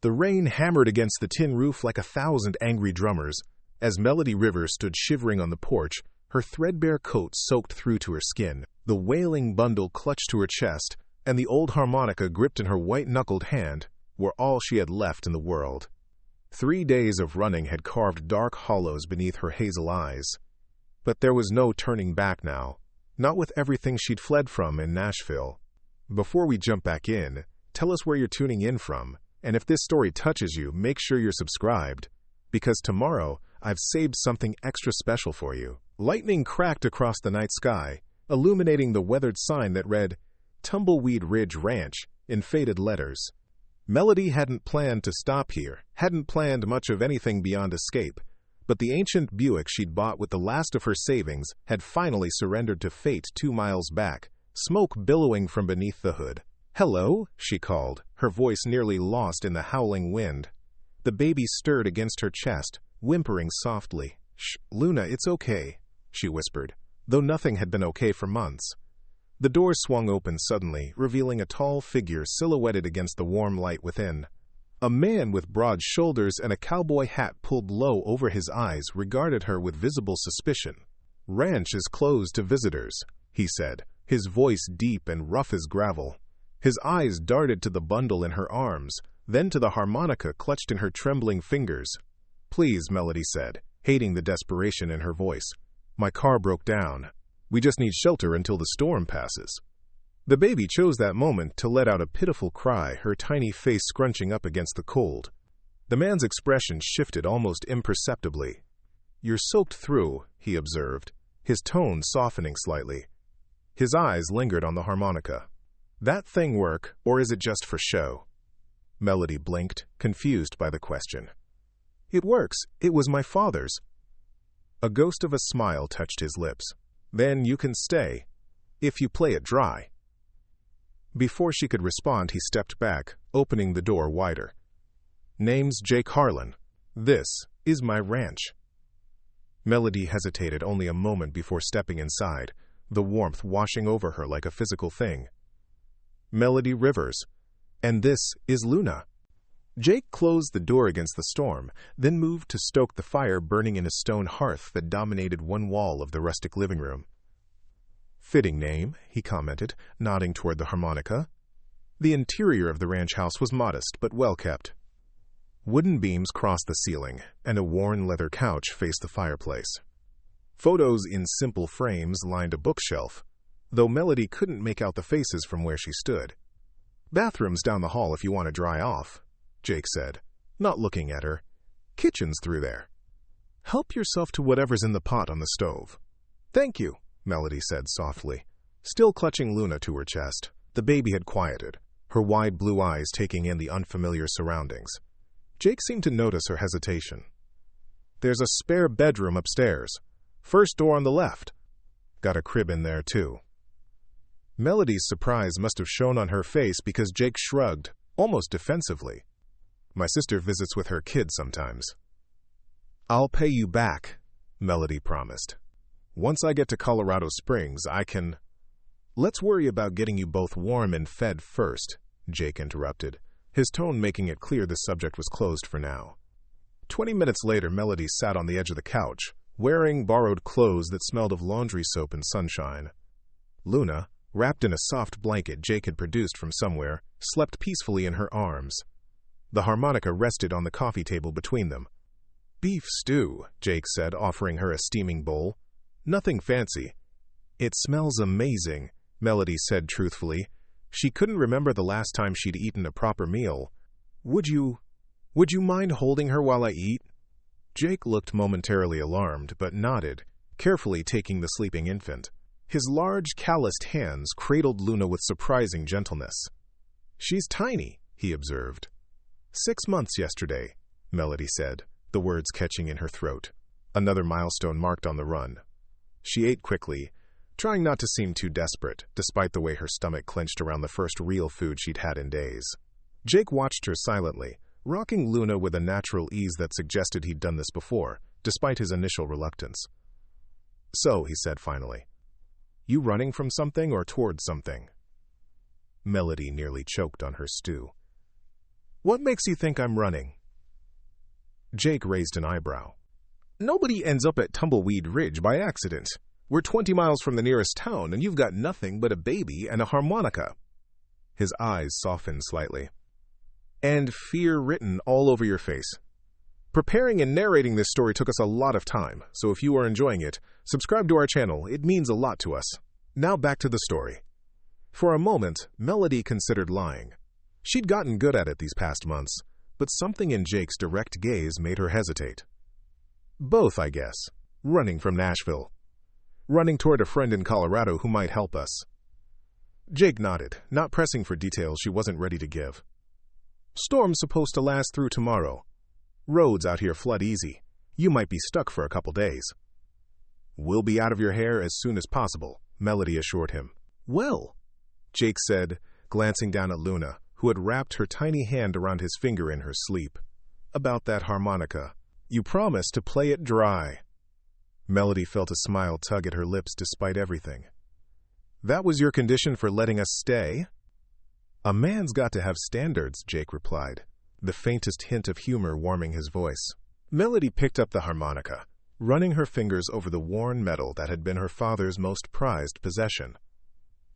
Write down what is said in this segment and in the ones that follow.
The rain hammered against the tin roof like 1,000 angry drummers. As Melody Rivers stood shivering on the porch, her threadbare coat soaked through to her skin, the wailing bundle clutched to her chest, and the old harmonica gripped in her white-knuckled hand, were all she had left in the world. 3 days of running had carved dark hollows beneath her hazel eyes. But there was no turning back now, not with everything she'd fled from in Nashville. Before we jump back in, tell us where you're tuning in from, and if this story touches you, make sure you're subscribed, because tomorrow I've saved something extra special for you. Lightning cracked across the night sky, illuminating the weathered sign that read, Tumbleweed Ridge Ranch, in faded letters. Melody hadn't planned to stop here, hadn't planned much of anything beyond escape, but the ancient Buick she'd bought with the last of her savings had finally surrendered to fate 2 miles back, smoke billowing from beneath the hood. "Hello," she called, her voice nearly lost in the howling wind. The baby stirred against her chest, whimpering softly. "Shh, Luna, it's okay," she whispered, though nothing had been okay for months. The door swung open suddenly, revealing a tall figure silhouetted against the warm light within. A man with broad shoulders and a cowboy hat pulled low over his eyes regarded her with visible suspicion. "Ranch is closed to visitors," he said, his voice deep and rough as gravel. His eyes darted to the bundle in her arms, then to the harmonica clutched in her trembling fingers. "Please," Melody said, hating the desperation in her voice. "My car broke down. We just need shelter until the storm passes." The baby chose that moment to let out a pitiful cry, her tiny face scrunching up against the cold. The man's expression shifted almost imperceptibly. "You're soaked through," he observed, his tone softening slightly. His eyes lingered on the harmonica. "That thing work, or is it just for show?" Melody blinked, confused by the question. "It works. It was my father's." A ghost of a smile touched his lips. "Then you can stay, if you play it dry." Before she could respond, he stepped back, opening the door wider. "Name's Jake Harlan. This is my ranch." Melody hesitated only a moment before stepping inside, the warmth washing over her like a physical thing. "Melody Rivers. And this is Luna." Jake closed the door against the storm, then moved to stoke the fire burning in a stone hearth that dominated one wall of the rustic living room. "Fitting name," he commented, nodding toward the harmonica. The interior of the ranch house was modest but well kept. Wooden beams crossed the ceiling, and a worn leather couch faced the fireplace. Photos in simple frames lined a bookshelf, though Melody couldn't make out the faces from where she stood. "Bathroom's down the hall if you want to dry off," Jake said, not looking at her. "Kitchen's through there. Help yourself to whatever's in the pot on the stove." "Thank you," Melody said softly, still clutching Luna to her chest. The baby had quieted, her wide blue eyes taking in the unfamiliar surroundings. Jake seemed to notice her hesitation. "There's a spare bedroom upstairs. First door on the left. Got a crib in there, too." Melody's surprise must have shown on her face because Jake shrugged, almost defensively. "My sister visits with her kids sometimes." "I'll pay you back," Melody promised. "Once I get to Colorado Springs, I can—" "Let's worry about getting you both warm and fed first," Jake interrupted, his tone making it clear the subject was closed for now. 20 minutes later, Melody sat on the edge of the couch, wearing borrowed clothes that smelled of laundry soap and sunshine. Luna, wrapped in a soft blanket Jake had produced from somewhere, slept peacefully in her arms. The harmonica rested on the coffee table between them. "Beef stew," Jake said, offering her a steaming bowl. "Nothing fancy." "It smells amazing," Melody said truthfully. She couldn't remember the last time she'd eaten a proper meal. Would you mind holding her while I eat?" Jake looked momentarily alarmed, but nodded, carefully taking the sleeping infant. His large, calloused hands cradled Luna with surprising gentleness. "She's tiny," he observed. 6 months yesterday," Melody said, the words catching in her throat. Another milestone marked on the run. She ate quickly, trying not to seem too desperate, despite the way her stomach clenched around the first real food she'd had in days. Jake watched her silently, rocking Luna with a natural ease that suggested he'd done this before, despite his initial reluctance. "So," he said finally, "you running from something or towards something?" Melody nearly choked on her stew. What makes you think I'm running? Jake raised an eyebrow. Nobody ends up at Tumbleweed Ridge by accident. We're 20 miles from the nearest town, and you've got nothing but a baby and a harmonica. His eyes softened slightly. And fear written all over your face. Preparing and narrating this story took us a lot of time, so if you are enjoying it, subscribe to our channel. It means a lot to us. Now back to the story. For a moment, Melody considered lying. She'd gotten good at it these past months, but something in Jake's direct gaze made her hesitate. Both, I guess. Running from Nashville. Running toward a friend in Colorado who might help us. Jake nodded, not pressing for details she wasn't ready to give. Storm's supposed to last through tomorrow. Roads out here flood easy. You might be stuck for a couple days. We'll be out of your hair as soon as possible, Melody assured him. Well, Jake said, glancing down at Luna, who had wrapped her tiny hand around his finger in her sleep. About that harmonica. You promised to play it dry. Melody felt a smile tug at her lips despite everything. That was your condition for letting us stay? A man's got to have standards, Jake replied, the faintest hint of humor warming his voice. Melody picked up the harmonica, running her fingers over the worn metal that had been her father's most prized possession.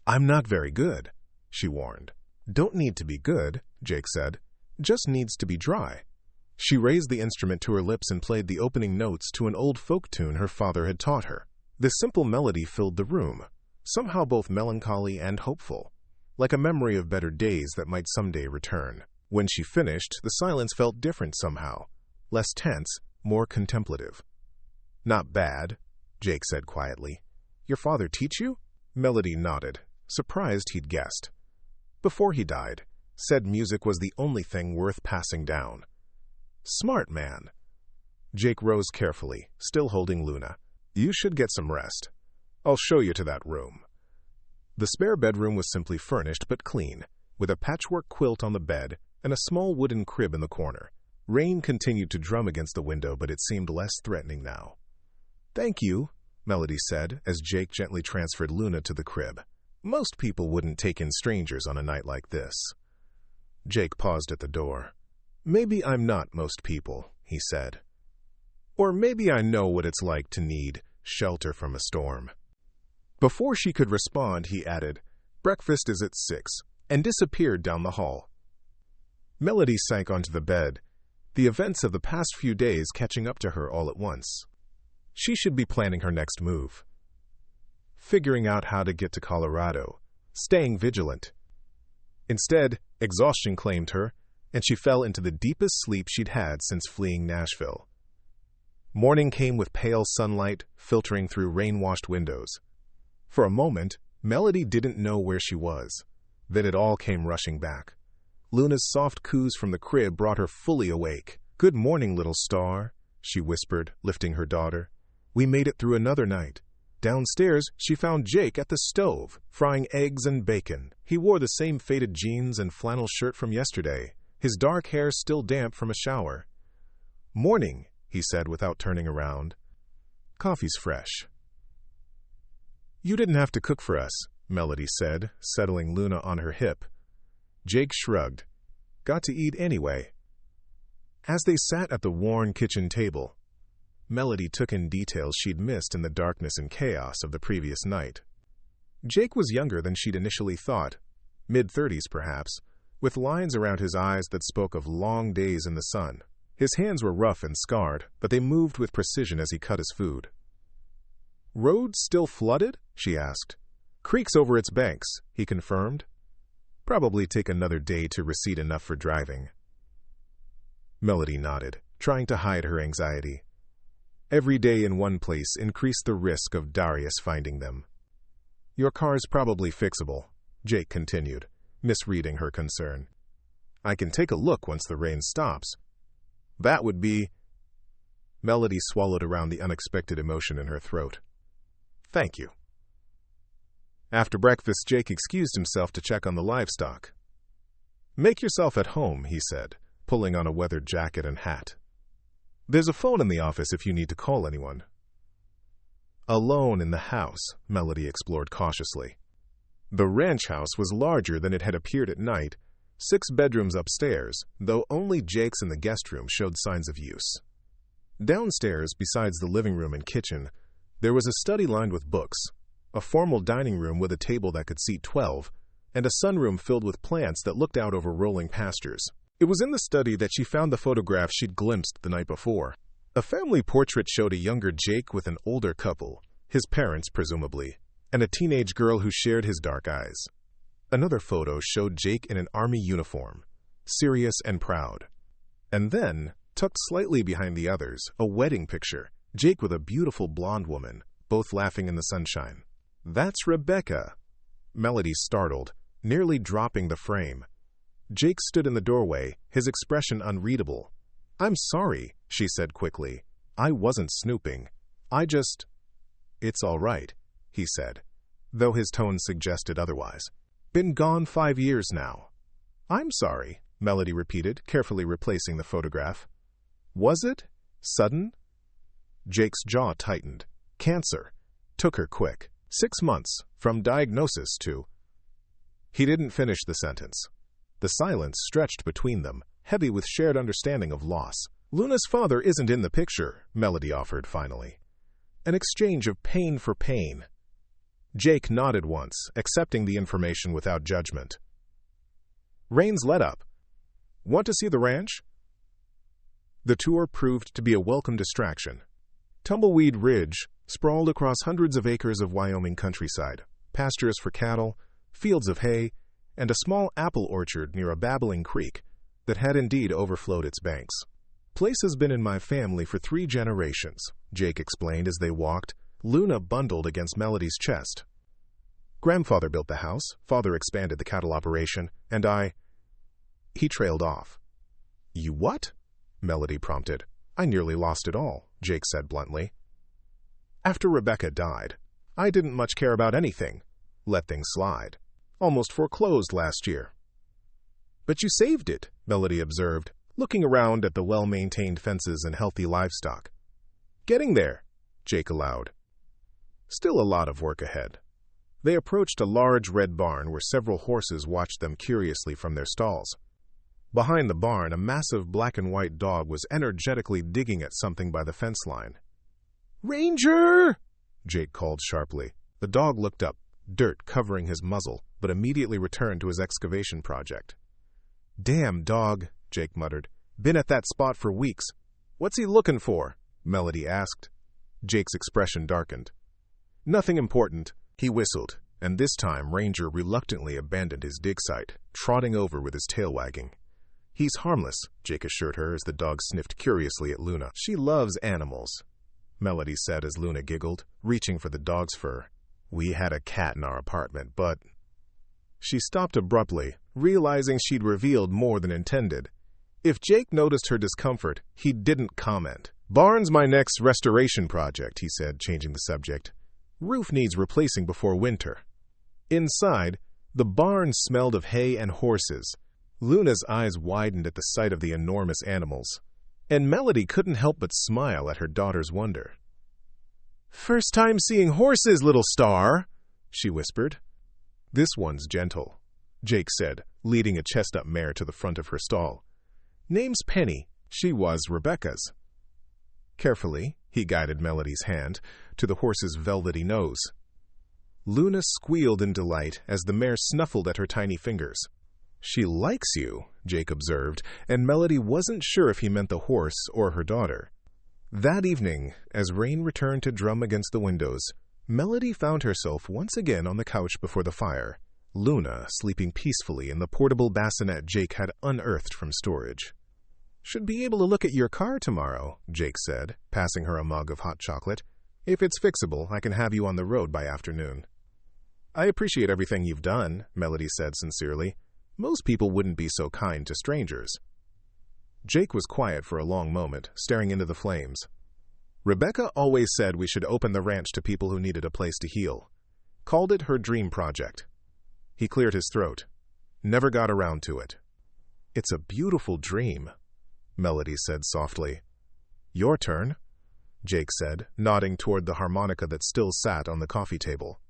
I'm not very good, she warned. Don't need to be good, Jake said. Just needs to be dry. She raised the instrument to her lips and played the opening notes to an old folk tune her father had taught her. The simple melody filled the room, somehow both melancholy and hopeful, like a memory of better days that might someday return. When she finished, the silence felt different somehow, less tense, more contemplative. Not bad, Jake said quietly. Your father teach you? Melody nodded, surprised he'd guessed. Before he died, said music was the only thing worth passing down. Smart man. Jake rose carefully, still holding Luna. You should get some rest. I'll show you to that room. The spare bedroom was simply furnished but clean, with a patchwork quilt on the bed and a small wooden crib in the corner. Rain continued to drum against the window, but it seemed less threatening now. Thank you, Melody said, as Jake gently transferred Luna to the crib. Most people wouldn't take in strangers on a night like this. Jake paused at the door. Maybe I'm not most people, he said. Or maybe I know what it's like to need shelter from a storm. Before she could respond, he added, breakfast is at 6, and disappeared down the hall. Melody sank onto the bed, the events of the past few days catching up to her all at once. She should be planning her next move. Figuring out how to get to Colorado, staying vigilant. Instead, exhaustion claimed her, and she fell into the deepest sleep she'd had since fleeing Nashville. Morning came with pale sunlight filtering through rain-washed windows. For a moment, Melody didn't know where she was. Then it all came rushing back. Luna's soft coos from the crib brought her fully awake. Good morning, little star, she whispered, lifting her daughter. We made it through another night. Downstairs, she found Jake at the stove, frying eggs and bacon. He wore the same faded jeans and flannel shirt from yesterday, his dark hair still damp from a shower. Morning, he said without turning around. Coffee's fresh. You didn't have to cook for us, Melody said, settling Luna on her hip. Jake shrugged. Got to eat anyway. As they sat at the worn kitchen table, Melody took in details she'd missed in the darkness and chaos of the previous night. Jake was younger than she'd initially thought, mid-30s perhaps, with lines around his eyes that spoke of long days in the sun. His hands were rough and scarred, but they moved with precision as he cut his food. Roads still flooded? She asked. Creeks over its banks, he confirmed. Probably take another day to recede enough for driving. Melody nodded, trying to hide her anxiety. Every day in one place increased the risk of Darius finding them. Your car's probably fixable, Jake continued, misreading her concern. I can take a look once the rain stops. That would be... Melody swallowed around the unexpected emotion in her throat. Thank you. After breakfast, Jake excused himself to check on the livestock. Make yourself at home, he said, pulling on a weathered jacket and hat. There's a phone in the office if you need to call anyone. Alone in the house, Melody explored cautiously. The ranch house was larger than it had appeared at night, 6 bedrooms upstairs, though only Jake's in the guest room showed signs of use. Downstairs, besides the living room and kitchen, there was a study lined with books, a formal dining room with a table that could seat 12, and a sunroom filled with plants that looked out over rolling pastures. It was in the study that she found the photograph she'd glimpsed the night before. A family portrait showed a younger Jake with an older couple, his parents presumably, and a teenage girl who shared his dark eyes. Another photo showed Jake in an army uniform, serious and proud. And then, tucked slightly behind the others, a wedding picture, Jake with a beautiful blonde woman, both laughing in the sunshine. "That's Rebecca." Melody startled, nearly dropping the frame. Jake stood in the doorway, his expression unreadable. "I'm sorry," she said quickly. "I wasn't snooping. It's all right," he said, though his tone suggested otherwise. "Been gone 5 years now." "I'm sorry," Melody repeated, carefully replacing the photograph. "Was it? Sudden?" Jake's jaw tightened. "Cancer. Took her quick. 6 months, from diagnosis to—" He didn't finish the sentence. The silence stretched between them, heavy with shared understanding of loss. "Luna's father isn't in the picture," Melody offered finally. An exchange of pain for pain. Jake nodded once, accepting the information without judgment. Rain's let up. "Want to see the ranch?" The tour proved to be a welcome distraction. Tumbleweed Ridge sprawled across hundreds of acres of Wyoming countryside, pastures for cattle, fields of hay, and a small apple orchard near a babbling creek that had indeed overflowed its banks. "Place has been in my family for 3 generations, Jake explained as they walked, Luna bundled against Melody's chest. "Grandfather built the house, father expanded the cattle operation, and I—" He trailed off. "You what?" Melody prompted. "I nearly lost it all," Jake said bluntly. "After Rebecca died, I didn't much care about anything. Let things slide. Almost foreclosed last year." "But you saved it," Melody observed, looking around at the well-maintained fences and healthy livestock. "Getting there," Jake allowed. Still a lot of work ahead. They approached a large red barn where several horses watched them curiously from their stalls. Behind the barn, a massive black and white dog was energetically digging at something by the fence line. "Ranger!" Jake called sharply. The dog looked up, dirt covering his muzzle, but immediately returned to his excavation project. "Damn dog," Jake muttered. "Been at that spot for weeks." "What's he looking for?" Melody asked. Jake's expression darkened. "Nothing important," he whistled, and this time Ranger reluctantly abandoned his dig site, trotting over with his tail wagging. "He's harmless," Jake assured her as the dog sniffed curiously at Luna. "She loves animals," Melody said as Luna giggled, reaching for the dog's fur. "We had a cat in our apartment, but—" She stopped abruptly, realizing she'd revealed more than intended. If Jake noticed her discomfort, he didn't comment. "Barn's my next restoration project," he said, changing the subject. "Roof needs replacing before winter." Inside, the barn smelled of hay and horses. Luna's eyes widened at the sight of the enormous animals, and Melody couldn't help but smile at her daughter's wonder. "First time seeing horses, little star," she whispered. "This one's gentle," Jake said, leading a chestnut mare to the front of her stall. "Name's Penny. She was Rebecca's." Carefully, he guided Melody's hand to the horse's velvety nose. Luna squealed in delight as the mare snuffled at her tiny fingers. "She likes you," Jake observed, and Melody wasn't sure if he meant the horse or her daughter. That evening, as rain returned to drum against the windows, Melody found herself once again on the couch before the fire, Luna sleeping peacefully in the portable bassinet Jake had unearthed from storage. "Should be able to look at your car tomorrow," Jake said, passing her a mug of hot chocolate. "If it's fixable, I can have you on the road by afternoon." "I appreciate everything you've done," Melody said sincerely. "Most people wouldn't be so kind to strangers." Jake was quiet for a long moment, staring into the flames. "Rebecca always said we should open the ranch to people who needed a place to heal. Called it her dream project." He cleared his throat. "Never got around to it." "It's a beautiful dream," Melody said softly. "Your turn," Jake said, nodding toward the harmonica that still sat on the coffee table.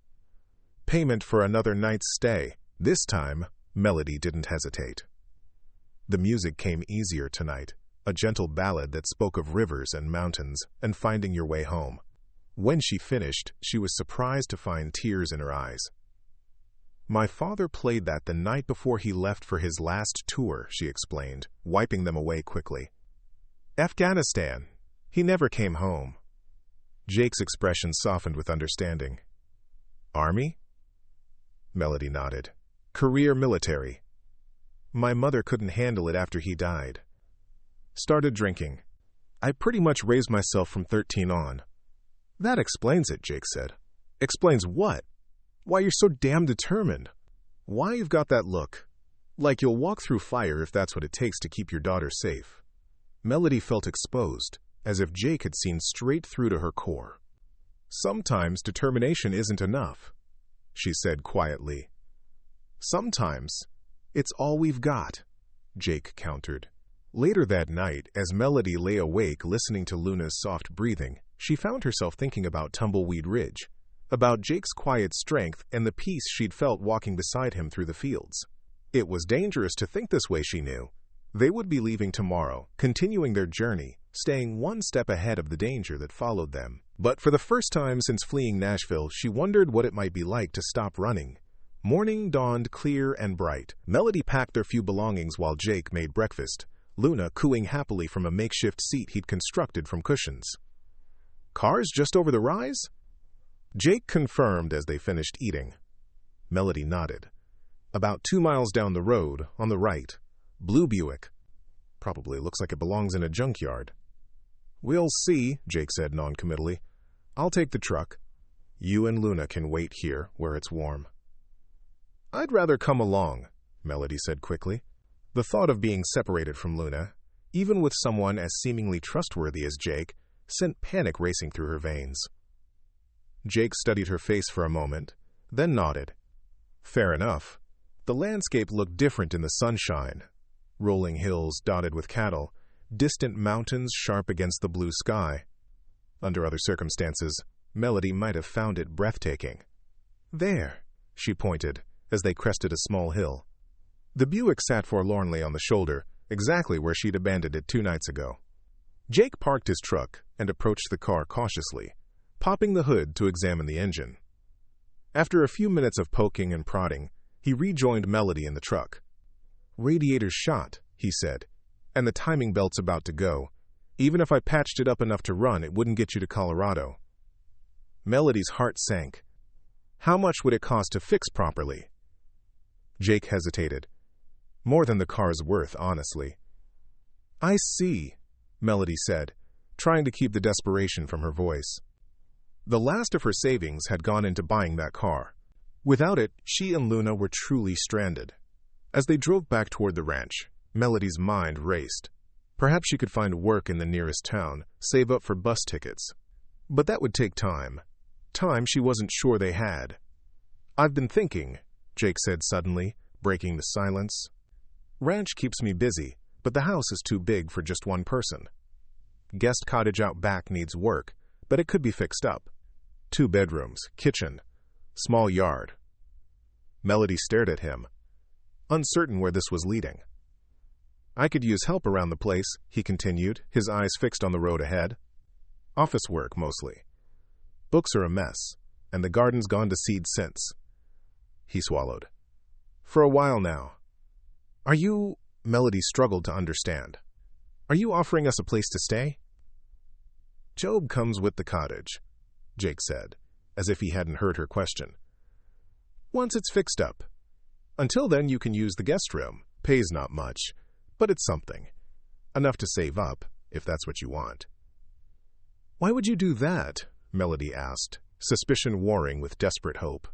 "Payment for another night's stay." This time, Melody didn't hesitate. The music came easier tonight, a gentle ballad that spoke of rivers and mountains and finding your way home. When she finished, she was surprised to find tears in her eyes. "My father played that the night before he left for his last tour," she explained, wiping them away quickly. "Afghanistan. He never came home." Jake's expression softened with understanding. "Army?" Melody nodded. "Career military. My mother couldn't handle it after he died. Started drinking. I pretty much raised myself from 13 on." "That explains it," Jake said. "Explains what?" "Why you're so damn determined. Why you've got that look. Like you'll walk through fire if that's what it takes to keep your daughter safe." Melody felt exposed, as if Jake had seen straight through to her core. "Sometimes determination isn't enough," she said quietly. "Sometimes it's all we've got," Jake countered. Later that night, as Melody lay awake listening to Luna's soft breathing, she found herself thinking about Tumbleweed Ridge, about Jake's quiet strength and the peace she'd felt walking beside him through the fields. It was dangerous to think this way, she knew. They would be leaving tomorrow, continuing their journey, staying one step ahead of the danger that followed them. But for the first time since fleeing Nashville, she wondered what it might be like to stop running. Morning dawned clear and bright. Melody packed their few belongings while Jake made breakfast, Luna cooing happily from a makeshift seat he'd constructed from cushions. "Cars just over the rise?" Jake confirmed as they finished eating. Melody nodded. "About 2 miles down the road, on the right. Blue Buick. Probably looks like it belongs in a junkyard." "We'll see," Jake said noncommittally. "I'll take the truck. You and Luna can wait here, where it's warm." "I'd rather come along," Melody said quickly. The thought of being separated from Luna, even with someone as seemingly trustworthy as Jake, sent panic racing through her veins. Jake studied her face for a moment, then nodded. Fair enough. The landscape looked different in the sunshine. Rolling hills dotted with cattle, distant mountains sharp against the blue sky. Under other circumstances, Melody might have found it breathtaking. "There," she pointed, as they crested a small hill. The Buick sat forlornly on the shoulder, exactly where she'd abandoned it 2 nights ago. Jake parked his truck and approached the car cautiously, popping the hood to examine the engine. After a few minutes of poking and prodding, he rejoined Melody in the truck. "Radiator's shot," he said, "and the timing belt's about to go. Even if I patched it up enough to run, it wouldn't get you to Colorado." Melody's heart sank. How much would it cost to fix properly? Jake hesitated. More than the car's worth, honestly. "I see," Melody said, trying to keep the desperation from her voice. The last of her savings had gone into buying that car. Without it, she and Luna were truly stranded. As they drove back toward the ranch, Melody's mind raced. Perhaps she could find work in the nearest town, save up for bus tickets. But that would take time. Time she wasn't sure they had. "I've been thinking," Jake said suddenly, breaking the silence. "Ranch keeps me busy, but the house is too big for just one person. Guest cottage out back needs work, but it could be fixed up. 2 bedrooms, kitchen, small yard." Melody stared at him, uncertain where this was leading. "I could use help around the place," he continued, his eyes fixed on the road ahead. "Office work, mostly. Books are a mess, and the garden's gone to seed since." He swallowed. "For a while now." "Are you—" Melody struggled to understand. "Are you offering us a place to stay?" "Job comes with the cottage," Jake said, as if he hadn't heard her question. "Once it's fixed up. Until then you can use the guest room. Pays not much, but it's something. Enough to save up, if that's what you want." "Why would you do that?" Melody asked, suspicion warring with desperate hope.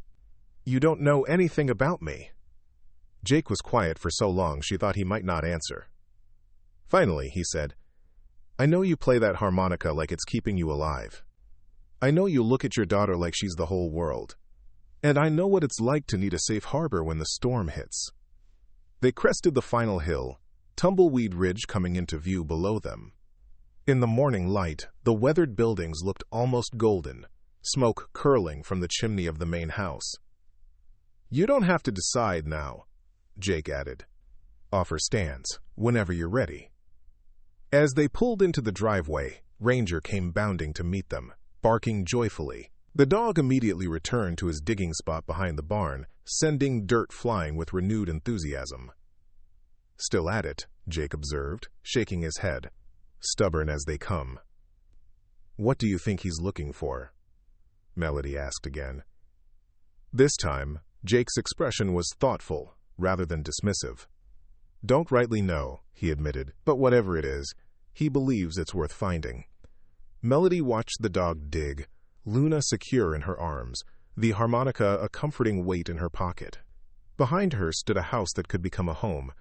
"You don't know anything about me." Jake was quiet for so long she thought he might not answer. Finally, he said, "I know you play that harmonica like it's keeping you alive. I know you look at your daughter like she's the whole world. And I know what it's like to need a safe harbor when the storm hits." They crested the final hill, Tumbleweed Ridge coming into view below them. In the morning light, the weathered buildings looked almost golden, smoke curling from the chimney of the main house. "You don't have to decide now," Jake added. Offer stands, whenever you're ready. As they pulled into the driveway, Ranger came bounding to meet them, barking joyfully. The dog immediately returned to his digging spot behind the barn, sending dirt flying with renewed enthusiasm. Still at it, Jake observed, shaking his head. Stubborn as they come. What do you think he's looking for? Melody asked again. This time, Jake's expression was thoughtful, rather than dismissive. Don't rightly know, he admitted, but whatever it is, he believes it's worth finding. Melody watched the dog dig, Luna secure in her arms, the harmonica a comforting weight in her pocket. Behind her stood a house that could become a home,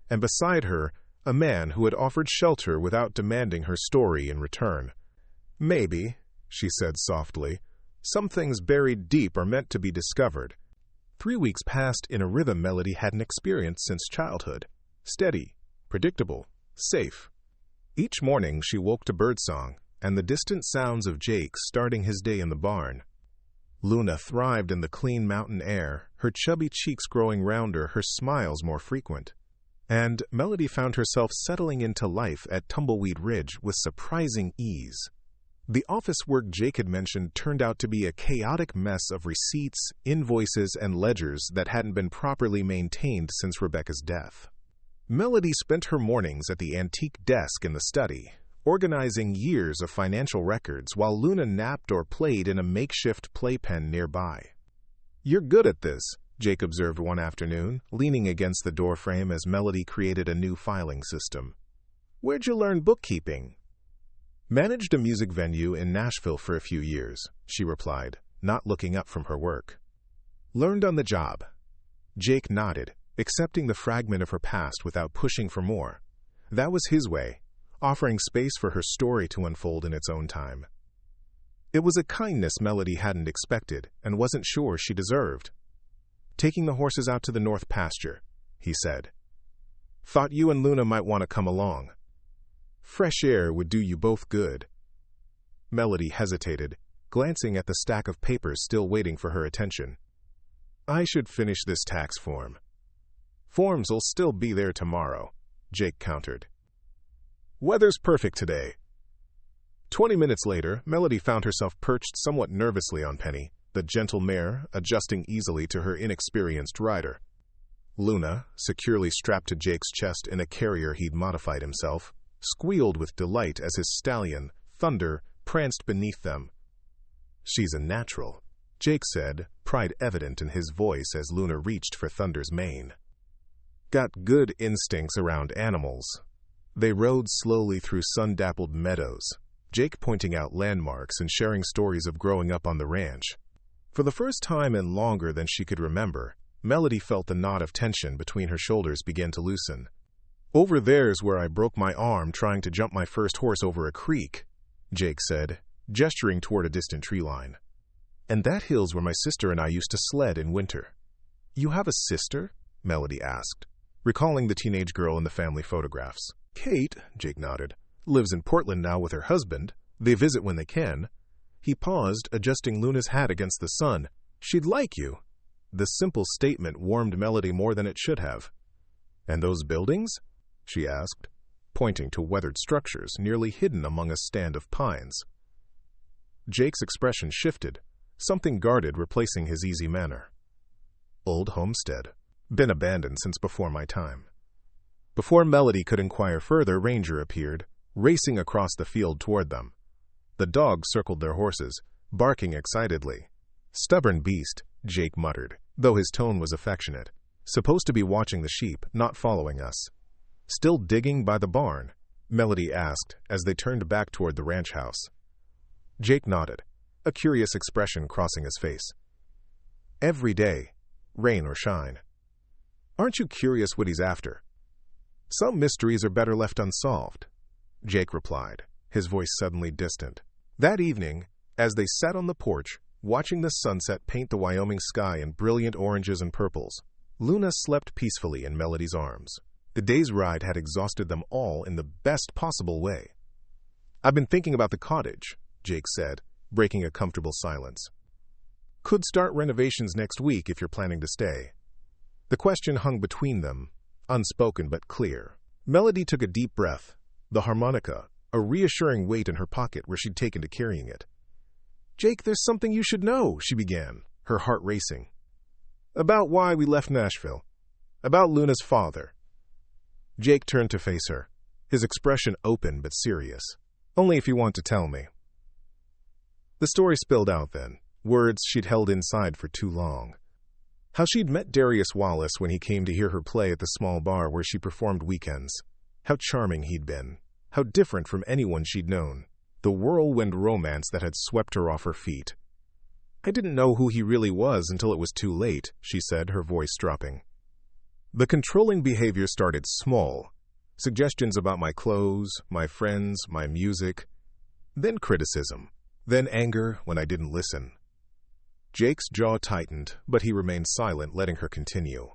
and beside her, a man who had offered shelter without demanding her story in return. Maybe, she said softly, some things buried deep are meant to be discovered. 3 weeks passed in a rhythm Melody hadn't experienced since childhood. Steady, predictable, safe. Each morning she woke to birdsong and the distant sounds of Jake starting his day in the barn. Luna thrived in the clean mountain air, her chubby cheeks growing rounder, her smiles more frequent. And Melody found herself settling into life at Tumbleweed Ridge with surprising ease. The office work Jake had mentioned turned out to be a chaotic mess of receipts, invoices, and ledgers that hadn't been properly maintained since Rebecca's death. Melody spent her mornings at the antique desk in the study, organizing years of financial records while Luna napped or played in a makeshift playpen nearby. You're good at this, Jake observed one afternoon, leaning against the doorframe as Melody created a new filing system. Where'd you learn bookkeeping? Managed a music venue in Nashville for a few years, she replied, not looking up from her work. Learned on the job. Jake nodded, accepting the fragment of her past without pushing for more. That was his way, offering space for her story to unfold in its own time. It was a kindness Melody hadn't expected and wasn't sure she deserved. Taking the horses out to the north pasture, he said. Thought you and Luna might want to come along. Fresh air would do you both good. Melody hesitated, glancing at the stack of papers still waiting for her attention. I should finish this tax form. Forms'll still be there tomorrow, Jake countered. Weather's perfect today. 20 minutes later, Melody found herself perched somewhat nervously on Penny, the gentle mare, adjusting easily to her inexperienced rider. Luna, securely strapped to Jake's chest in a carrier he'd modified himself, squealed with delight as his stallion, Thunder, pranced beneath them. She's a natural, Jake said, pride evident in his voice as Luna reached for Thunder's mane. Got good instincts around animals. They rode slowly through sun-dappled meadows, Jake pointing out landmarks and sharing stories of growing up on the ranch. For the first time and longer than she could remember, Melody felt the knot of tension between her shoulders begin to loosen. Over there's where I broke my arm trying to jump my first horse over a creek, Jake said, gesturing toward a distant tree line. And that hill's where my sister and I used to sled in winter. You have a sister? Melody asked, recalling the teenage girl in the family photographs. Kate, Jake nodded, lives in Portland now with her husband. They visit when they can. He paused, adjusting Luna's hat against the sun. She'd like you. The simple statement warmed Melody more than it should have. And those buildings? She asked, pointing to weathered structures nearly hidden among a stand of pines. Jake's expression shifted, something guarded replacing his easy manner. Old homestead. Been abandoned since before my time. Before Melody could inquire further, Ranger appeared, racing across the field toward them. The dogs circled their horses, barking excitedly. Stubborn beast, Jake muttered, though his tone was affectionate. Supposed to be watching the sheep, not following us. Still digging by the barn? Melody asked as they turned back toward the ranch house. Jake nodded, a curious expression crossing his face. Every day, rain or shine. Aren't you curious what he's after? Some mysteries are better left unsolved, Jake replied, his voice suddenly distant. That evening, as they sat on the porch, watching the sunset paint the Wyoming sky in brilliant oranges and purples, Luna slept peacefully in Melody's arms. The day's ride had exhausted them all in the best possible way. I've been thinking about the cottage, Jake said, breaking a comfortable silence. Could start renovations next week if you're planning to stay. The question hung between them, unspoken but clear. Melody took a deep breath, the harmonica, a reassuring weight in her pocket where she'd taken to carrying it. "Jake, there's something you should know," she began, her heart racing. "About why we left Nashville. About Luna's father." Jake turned to face her, his expression open but serious. "Only if you want to tell me." The story spilled out then, words she'd held inside for too long. How she'd met Darius Wallace when he came to hear her play at the small bar where she performed weekends. How charming he'd been. How different from anyone she'd known. The whirlwind romance that had swept her off her feet. "I didn't know who he really was until it was too late," she said, her voice dropping. The controlling behavior started small. Suggestions about my clothes, my friends, my music. Then criticism. Then anger when I didn't listen. Jake's jaw tightened, but he remained silent, letting her continue.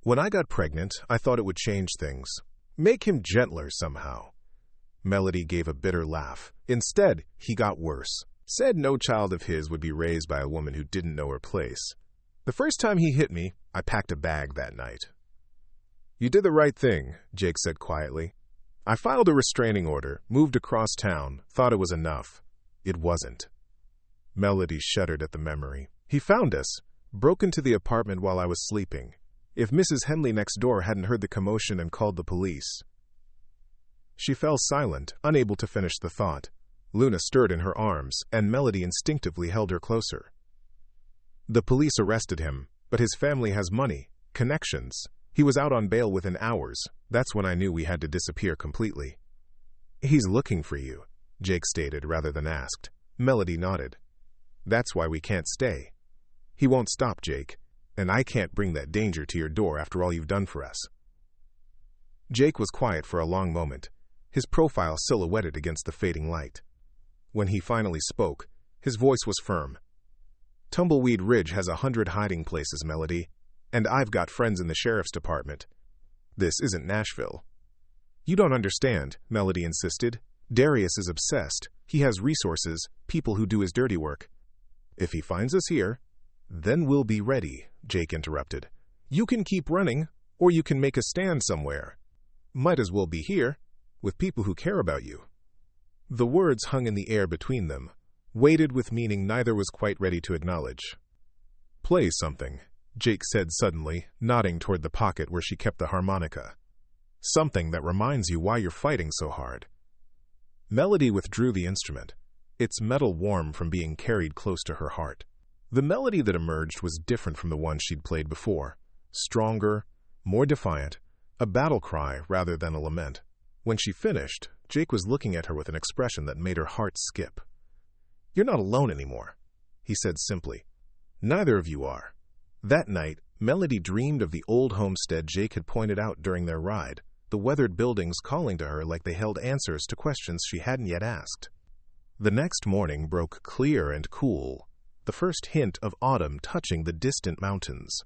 "When I got pregnant, I thought it would change things. Make him gentler somehow." Melody gave a bitter laugh. Instead, he got worse. Said no child of his would be raised by a woman who didn't know her place. "The first time he hit me, I packed a bag that night." "You did the right thing," Jake said quietly. "I filed a restraining order, moved across town, thought it was enough. It wasn't." Melody shuddered at the memory. "He found us, broke into the apartment while I was sleeping. If Mrs. Henley next door hadn't heard the commotion and called the police." She fell silent, unable to finish the thought. Luna stirred in her arms, and Melody instinctively held her closer. "The police arrested him, but his family has money, connections. He was out on bail within hours. That's when I knew we had to disappear completely." "He's looking for you," Jake stated rather than asked. Melody nodded. "That's why we can't stay. He won't stop, Jake, and I can't bring that danger to your door after all you've done for us." Jake was quiet for a long moment, his profile silhouetted against the fading light. When he finally spoke, his voice was firm. "Tumbleweed Ridge has 100 hiding places, Melody, and I've got friends in the sheriff's department. This isn't Nashville." "You don't understand," Melody insisted. "Darius is obsessed. He has resources, people who do his dirty work." "If he finds us here, then we'll be ready," Jake interrupted. "You can keep running, or you can make a stand somewhere. Might as well be here, with people who care about you." The words hung in the air between them, weighted with meaning neither was quite ready to acknowledge. "Play something," Jake said suddenly, nodding toward the pocket where she kept the harmonica. "Something that reminds you why you're fighting so hard." Melody withdrew the instrument, its metal warm from being carried close to her heart. The melody that emerged was different from the one she'd played before. Stronger, more defiant, a battle cry rather than a lament. When she finished, Jake was looking at her with an expression that made her heart skip. "You're not alone anymore," he said simply. "Neither of you are." That night, Melody dreamed of the old homestead Jake had pointed out during their ride, the weathered buildings calling to her like they held answers to questions she hadn't yet asked. The next morning broke clear and cool, the first hint of autumn touching the distant mountains.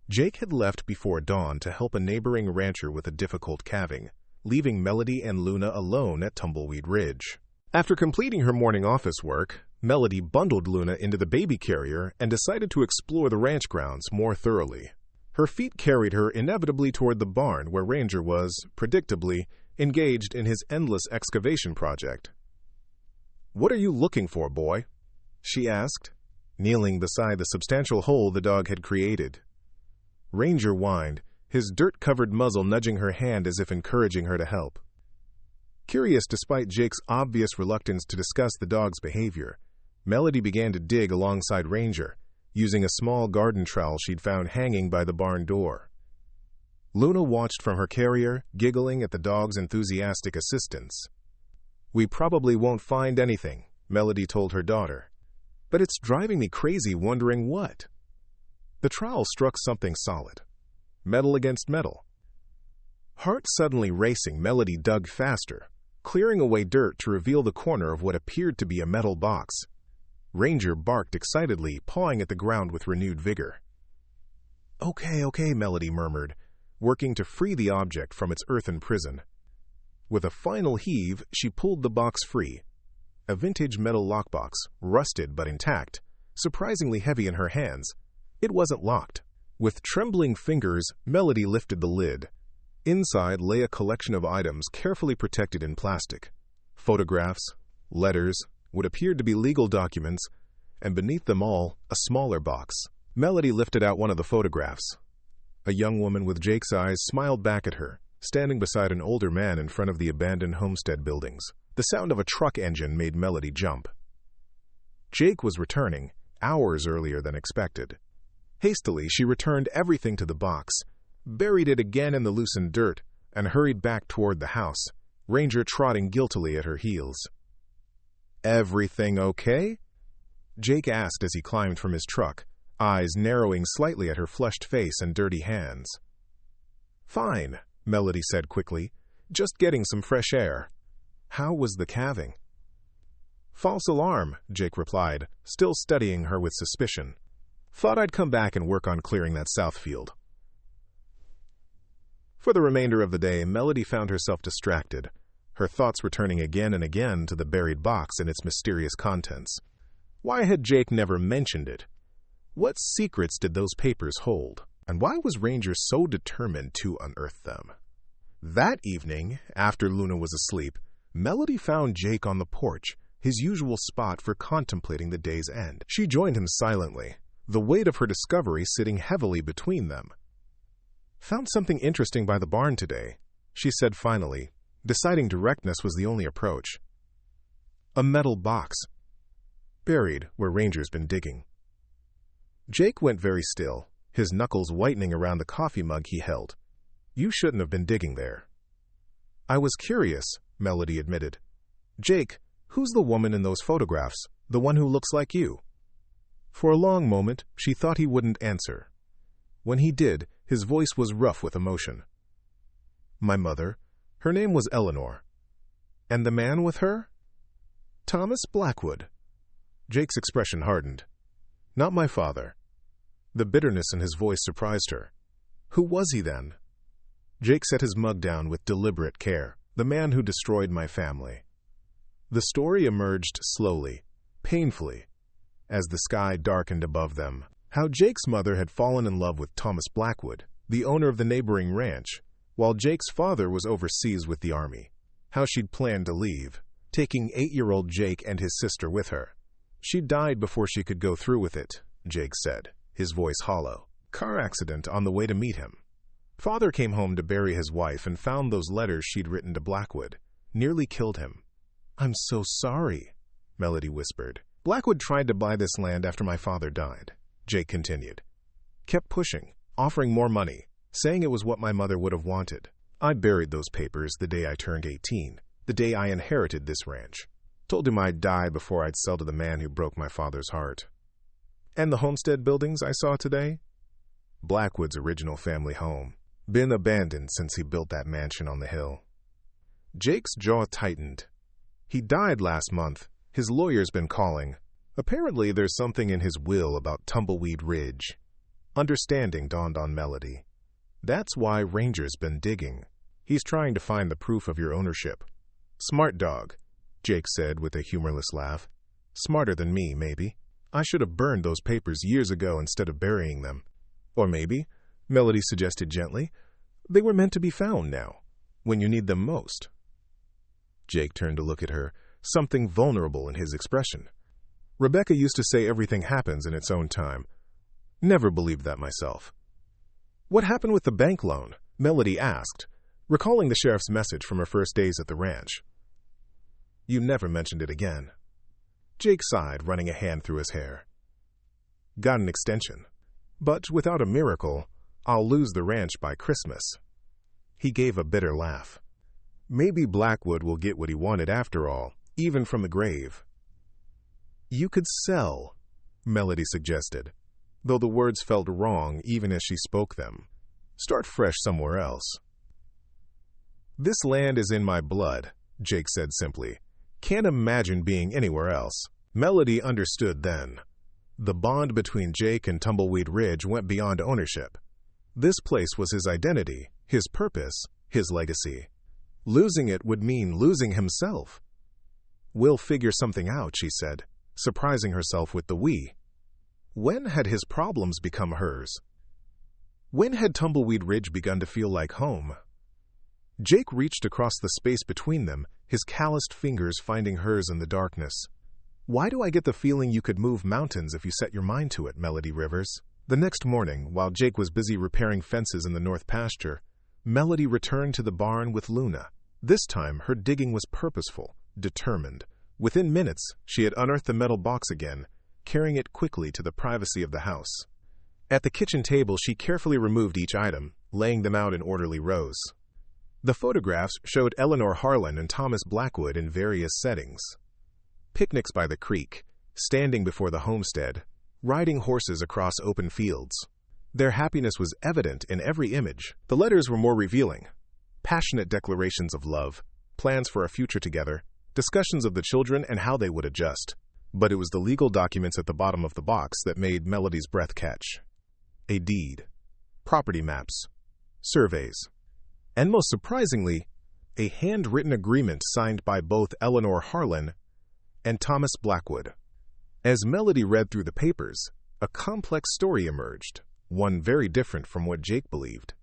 Jake had left before dawn to help a neighboring rancher with a difficult calving, leaving Melody and Luna alone at Tumbleweed Ridge. After completing her morning office work, Melody bundled Luna into the baby carrier and decided to explore the ranch grounds more thoroughly. Her feet carried her inevitably toward the barn where Ranger was, predictably, engaged in his endless excavation project. "What are you looking for, boy?" she asked, kneeling beside the substantial hole the dog had created. Ranger whined, his dirt-covered muzzle nudging her hand as if encouraging her to help. Curious despite Jake's obvious reluctance to discuss the dog's behavior, Melody began to dig alongside Ranger, using a small garden trowel she'd found hanging by the barn door. Luna watched from her carrier, giggling at the dog's enthusiastic assistance. "We probably won't find anything," Melody told her daughter. "But it's driving me crazy wondering what." The trowel struck something solid. Metal against metal. Heart suddenly racing, Melody dug faster, clearing away dirt to reveal the corner of what appeared to be a metal box. Ranger barked excitedly, pawing at the ground with renewed vigor. Okay, Melody murmured, working to free the object from its earthen prison. With a final heave, she pulled the box free. A vintage metal lockbox, rusted but intact, surprisingly heavy in her hands. It wasn't locked. With trembling fingers, Melody lifted the lid. Inside lay a collection of items carefully protected in plastic. Photographs, letters, what appeared to be legal documents, and beneath them all, a smaller box. Melody lifted out one of the photographs. A young woman with Jake's eyes smiled back at her, standing beside an older man in front of the abandoned homestead buildings. The sound of a truck engine made Melody jump. Jake was returning, hours earlier than expected. Hastily, she returned everything to the box, buried it again in the loosened dirt, and hurried back toward the house, Ranger trotting guiltily at her heels. "Everything okay?" Jake asked as he climbed from his truck, eyes narrowing slightly at her flushed face and dirty hands. "Fine," Melody said quickly, "just getting some fresh air." "How was the calving?" "False alarm," Jake replied, still studying her with suspicion. "Thought I'd come back and work on clearing that south field." For the remainder of the day, Melody found herself distracted, her thoughts returning again and again to the buried box and its mysterious contents. Why had Jake never mentioned it? What secrets did those papers hold? And why was Ranger so determined to unearth them? That evening, after Luna was asleep, Melody found Jake on the porch, his usual spot for contemplating the day's end. She joined him silently, the weight of her discovery sitting heavily between them. "Found something interesting by the barn today," she said finally, deciding directness was the only approach. "A metal box, buried where Ranger's been digging." Jake went very still, his knuckles whitening around the coffee mug he held. "You shouldn't have been digging there." "I was curious," Melody admitted. "Jake, who's the woman in those photographs, the one who looks like you?" For a long moment, she thought he wouldn't answer. When he did, his voice was rough with emotion. "My mother. Her name was Eleanor." "And the man with her?" "Thomas Blackwood." Jake's expression hardened. "Not my father." The bitterness in his voice surprised her. "Who was he then?" Jake set his mug down with deliberate care. "The man who destroyed my family." The story emerged slowly, painfully, as the sky darkened above them. How Jake's mother had fallen in love with Thomas Blackwood, the owner of the neighboring ranch, while Jake's father was overseas with the army. How she'd planned to leave, taking 8-year-old Jake and his sister with her. "She died before she could go through with it," Jake said, his voice hollow. "Car accident on the way to meet him. Father came home to bury his wife and found those letters she'd written to Blackwood. Nearly killed him." "I'm so sorry," Melody whispered. "Blackwood tried to buy this land after my father died," Jake continued. "Kept pushing, offering more money, saying it was what my mother would have wanted. I buried those papers the day I turned 18, the day I inherited this ranch. Told him I'd die before I'd sell to the man who broke my father's heart." "And the homestead buildings I saw today?" "Blackwood's original family home. Been abandoned since he built that mansion on the hill." Jake's jaw tightened. "He died last month. His lawyer's been calling. Apparently there's something in his will about Tumbleweed Ridge." Understanding dawned on Melody. "That's why Ranger's been digging. He's trying to find the proof of your ownership." "Smart dog," Jake said with a humorless laugh. "Smarter than me, maybe. I should have burned those papers years ago instead of burying them. Or maybe," Melody suggested gently, "they were meant to be found now, when you need them most." Jake turned to look at her, something vulnerable in his expression. "Rebecca used to say everything happens in its own time. Never believed that myself." "What happened with the bank loan?" Melody asked, recalling the sheriff's message from her first days at the ranch. "You never mentioned it again." Jake sighed, running a hand through his hair. "Got an extension. But without a miracle, I'll lose the ranch by Christmas." He gave a bitter laugh. "Maybe Blackwood will get what he wanted after all, even from the grave." "You could sell," Melody suggested, though the words felt wrong even as she spoke them. "Start fresh somewhere else." "This land is in my blood," Jake said simply. "Can't imagine being anywhere else." Melody understood then. The bond between Jake and Tumbleweed Ridge went beyond ownership. This place was his identity, his purpose, his legacy. Losing it would mean losing himself. "We'll figure something out," she said, surprising herself with the we. When had his problems become hers? When had Tumbleweed Ridge begun to feel like home? Jake reached across the space between them, his calloused fingers finding hers in the darkness. Why do I get the feeling you could move mountains if you set your mind to it, Melody Rivers? The next morning, while Jake was busy repairing fences in the north pasture, Melody returned to the barn with Luna. This time, her digging was purposeful, determined. Within minutes, she had unearthed the metal box again, carrying it quickly to the privacy of the house. At the kitchen table, she carefully removed each item, laying them out in orderly rows. The photographs showed Eleanor Harlan and Thomas Blackwood in various settings. Picnics by the creek, standing before the homestead, riding horses across open fields. Their happiness was evident in every image. The letters were more revealing. Passionate declarations of love, plans for a future together, discussions of the children and how they would adjust. But it was the legal documents at the bottom of the box that made Melody's breath catch. A deed, property maps, surveys, and most surprisingly, a handwritten agreement signed by both Eleanor Harlan and Thomas Blackwood. As Melody read through the papers, a complex story emerged, one very different from what Jake believed.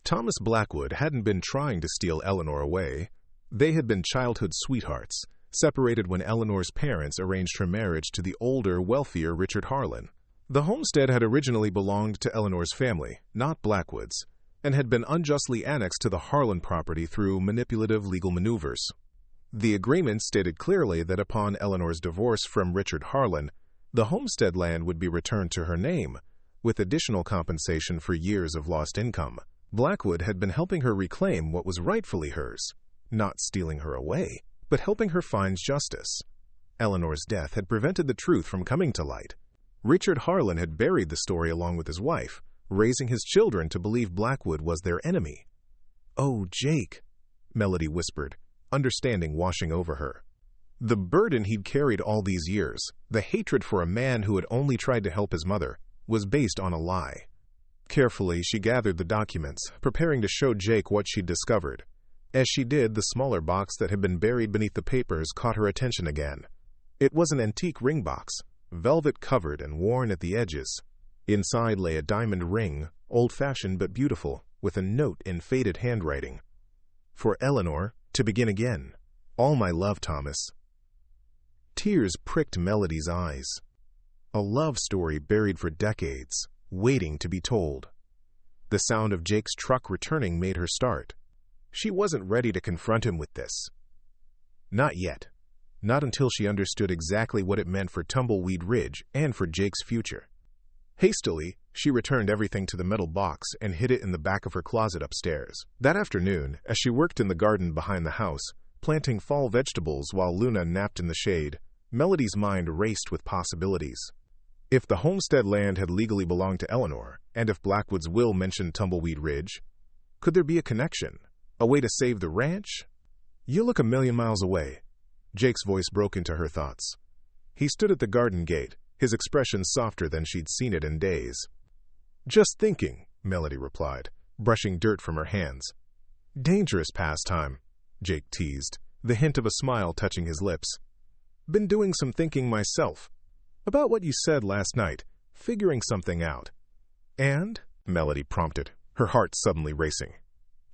Thomas Blackwood hadn't been trying to steal Eleanor away. They had been childhood sweethearts, separated when Eleanor's parents arranged her marriage to the older, wealthier Richard Harlan. The homestead had originally belonged to Eleanor's family, not Blackwood's, and had been unjustly annexed to the Harlan property through manipulative legal maneuvers. The agreement stated clearly that upon Eleanor's divorce from Richard Harlan, the homestead land would be returned to her name, with additional compensation for years of lost income. Blackwood had been helping her reclaim what was rightfully hers, not stealing her away, but helping her find justice. Eleanor's death had prevented the truth from coming to light. Richard Harlan had buried the story along with his wife, raising his children to believe Blackwood was their enemy. "Oh, Jake," Melody whispered, understanding washing over her. The burden he'd carried all these years, the hatred for a man who had only tried to help his mother, was based on a lie. Carefully, she gathered the documents, preparing to show Jake what she'd discovered. As she did, the smaller box that had been buried beneath the papers caught her attention again. It was an antique ring box, velvet-covered and worn at the edges. Inside lay a diamond ring, old-fashioned but beautiful, with a note in faded handwriting. "For Eleanor, to begin again. All my love, Thomas." Tears pricked Melody's eyes. A love story buried for decades, waiting to be told. The sound of Jake's truck returning made her start. She wasn't ready to confront him with this. Not yet. Not until she understood exactly what it meant for Tumbleweed Ridge and for Jake's future. Hastily, she returned everything to the metal box and hid it in the back of her closet upstairs. That afternoon, as she worked in the garden behind the house, planting fall vegetables while Luna napped in the shade, Melody's mind raced with possibilities. If the homestead land had legally belonged to Eleanor, and if Blackwood's will mentioned Tumbleweed Ridge, could there be a connection? A way to save the ranch? "You look a million miles away." Jake's voice broke into her thoughts. He stood at the garden gate, his expression softer than she'd seen it in days. "Just thinking," Melody replied, brushing dirt from her hands. "Dangerous pastime," Jake teased, the hint of a smile touching his lips. "Been doing some thinking myself. About what you said last night, figuring something out." "And?" Melody prompted, her heart suddenly racing.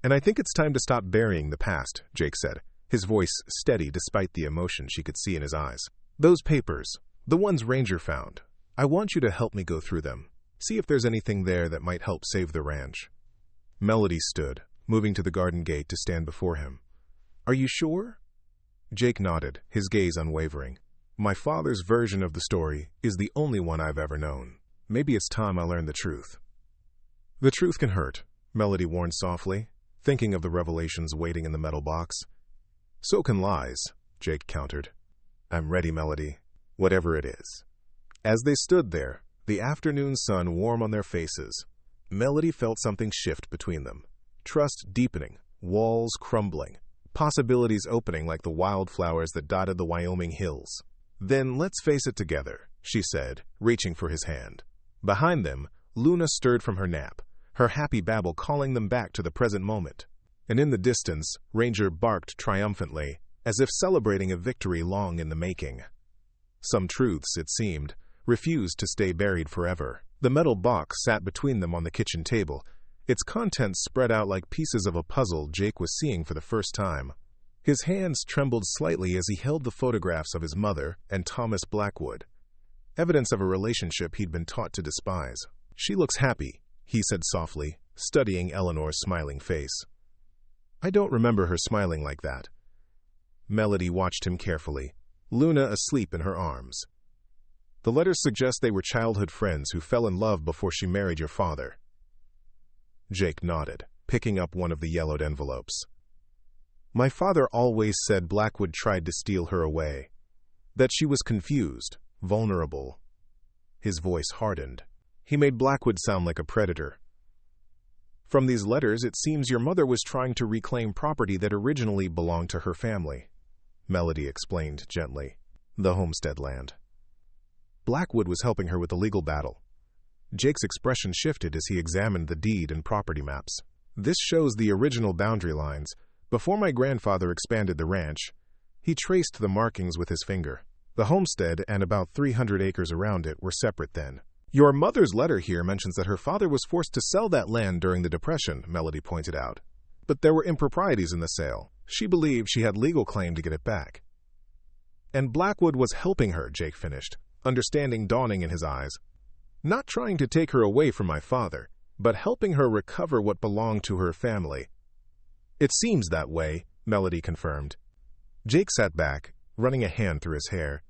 "And I think it's time to stop burying the past," Jake said, his voice steady despite the emotion she could see in his eyes. "Those papers, the ones Ranger found, I want you to help me go through them, see if there's anything there that might help save the ranch." Melody stood, moving to the garden gate to stand before him. "Are you sure?" Jake nodded, his gaze unwavering. "My father's version of the story is the only one I've ever known. Maybe it's time I learned the truth." "The truth can hurt," Melody warned softly, thinking of the revelations waiting in the metal box. "So can lies," Jake countered. "I'm ready, Melody, whatever it is." As they stood there, the afternoon sun warm on their faces, Melody felt something shift between them. Trust deepening, walls crumbling, possibilities opening like the wildflowers that dotted the Wyoming hills. "Then let's face it together," she said, reaching for his hand. Behind them, Luna stirred from her nap, her happy babble calling them back to the present moment. And in the distance, Ranger barked triumphantly, as if celebrating a victory long in the making. Some truths, it seemed, refused to stay buried forever. The metal box sat between them on the kitchen table, its contents spread out like pieces of a puzzle Jake was seeing for the first time. His hands trembled slightly as he held the photographs of his mother and Thomas Blackwood, evidence of a relationship he'd been taught to despise. "She looks happy," he said softly, studying Eleanor's smiling face. "I don't remember her smiling like that." Melody watched him carefully, Luna asleep in her arms. "The letters suggest they were childhood friends who fell in love before she married your father." Jake nodded, picking up one of the yellowed envelopes. "My father always said Blackwood tried to steal her away, that she was confused, vulnerable." His voice hardened. He made Blackwood sound like a predator. "From these letters, it seems your mother was trying to reclaim property that originally belonged to her family," Melody explained gently. "The homestead land. Blackwood was helping her with the legal battle." Jake's expression shifted as he examined the deed and property maps. "This shows the original boundary lines. Before my grandfather expanded the ranch, he traced the markings with his finger. The homestead and about 300 acres around it were separate then. Your mother's letter here mentions that her father was forced to sell that land during the Depression," Melody pointed out. "But there were improprieties in the sale. She believed she had legal claim to get it back." "And Blackwood was helping her," Jake finished, understanding dawning in his eyes. "Not trying to take her away from my father, but helping her recover what belonged to her family." "It seems that way," Melody confirmed. Jake sat back, running a hand through his hair.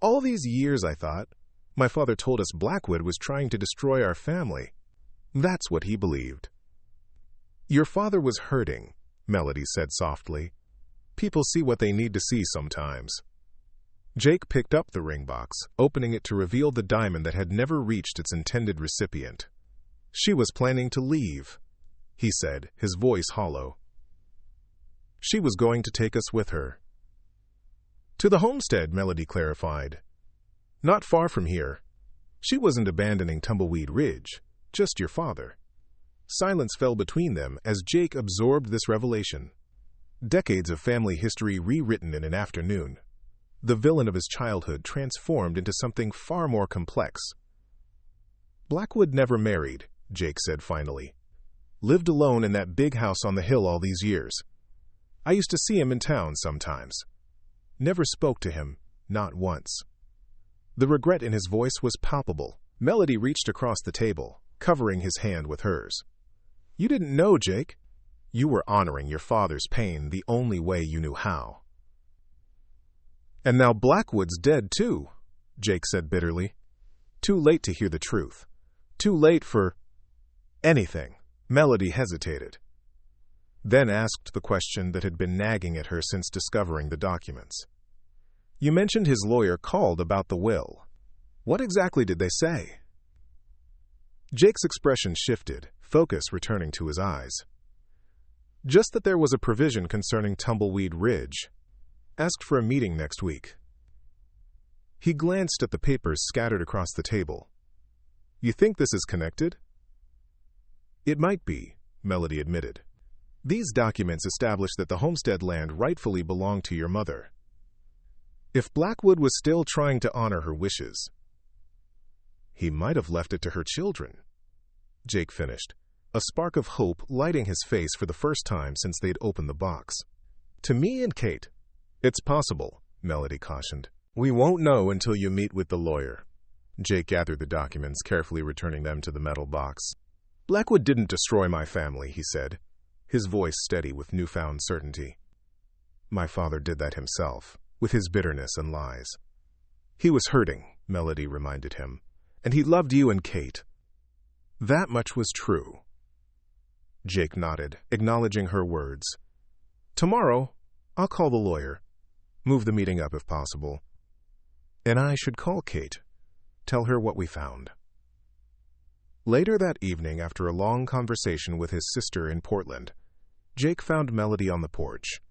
"All these years, I thought, my father told us Blackwood was trying to destroy our family. That's what he believed." "Your father was hurting," Melody said softly. "People see what they need to see sometimes." Jake picked up the ring box, opening it to reveal the diamond that had never reached its intended recipient. "She was planning to leave," he said, his voice hollow. "She was going to take us with her." "To the homestead," Melody clarified. "Not far from here. She wasn't abandoning Tumbleweed Ridge, just your father." Silence fell between them as Jake absorbed this revelation. Decades of family history rewritten in an afternoon. The villain of his childhood transformed into something far more complex. "Blackwood never married," Jake said finally. "Lived alone in that big house on the hill all these years. I used to see him in town sometimes. Never spoke to him, not once." The regret in his voice was palpable. Melody reached across the table, covering his hand with hers. "You didn't know, Jake. You were honoring your father's pain the only way you knew how." "And now Blackwood's dead, too," Jake said bitterly. "Too late to hear the truth. Too late for anything." Melody hesitated, then asked the question that had been nagging at her since discovering the documents. "You mentioned his lawyer called about the will. What exactly did they say?" Jake's expression shifted, focus returning to his eyes. "Just that there was a provision concerning Tumbleweed Ridge. Asked for a meeting next week." He glanced at the papers scattered across the table. "You think this is connected?" "It might be," Melody admitted. "These documents establish that the homestead land rightfully belonged to your mother. If Blackwood was still trying to honor her wishes, he might have left it to her children," Jake finished, a spark of hope lighting his face for the first time since they'd opened the box. "To me and Kate." "It's possible," Melody cautioned. "We won't know until you meet with the lawyer." Jake gathered the documents, carefully returning them to the metal box. "Blackwood didn't destroy my family," he said, his voice steady with newfound certainty. "My father did that himself, with his bitterness and lies. He was hurting," Melody reminded him, "and he loved you and Kate." "That much was true." Jake nodded, acknowledging her words. "Tomorrow, I'll call the lawyer. Move the meeting up if possible. And I should call Kate. Tell her what we found." Later that evening, after a long conversation with his sister in Portland, Jake found Melody on the porch.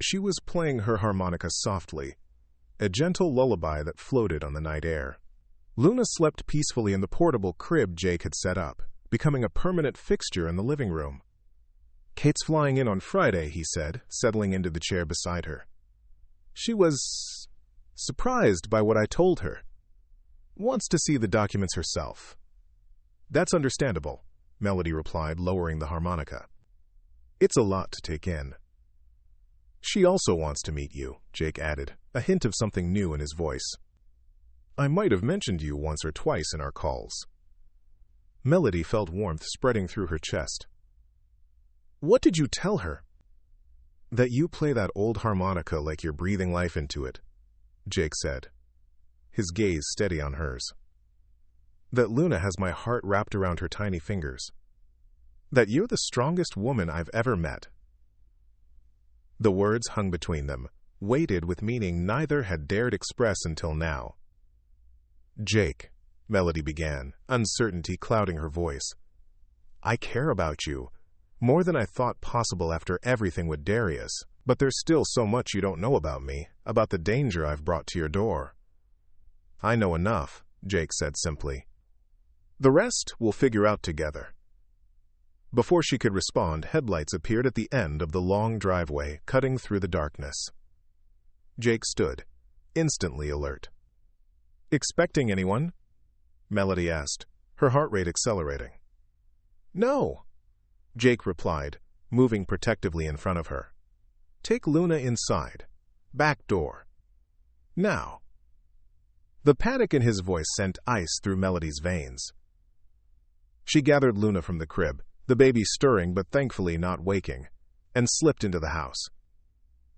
She was playing her harmonica softly, a gentle lullaby that floated on the night air. Luna slept peacefully in the portable crib Jake had set up, becoming a permanent fixture in the living room. "Kate's flying in on Friday," he said, settling into the chair beside her. "She was surprised by what I told her." Wants to see the documents herself. That's understandable, Melody replied, lowering the harmonica. It's a lot to take in. She also wants to meet you, Jake added, a hint of something new in his voice. I might have mentioned you once or twice in our calls. Melody felt warmth spreading through her chest. What did you tell her? That you play that old harmonica like you're breathing life into it, Jake said, his gaze steady on hers. That Luna has my heart wrapped around her tiny fingers. That you're the strongest woman I've ever met. The words hung between them, weighted with meaning neither had dared express until now. Jake, Melody began, uncertainty clouding her voice. I care about you, more than I thought possible after everything with Darius, but there's still so much you don't know about me, about the danger I've brought to your door. I know enough, Jake said simply. The rest we'll figure out together. Before she could respond, headlights appeared at the end of the long driveway, cutting through the darkness. Jake stood, instantly alert. Expecting anyone? Melody asked, her heart rate accelerating. No, Jake replied, moving protectively in front of her. Take Luna inside. Back door. Now. The panic in his voice sent ice through Melody's veins. She gathered Luna from the crib, the baby stirring but thankfully not waking, and slipped into the house.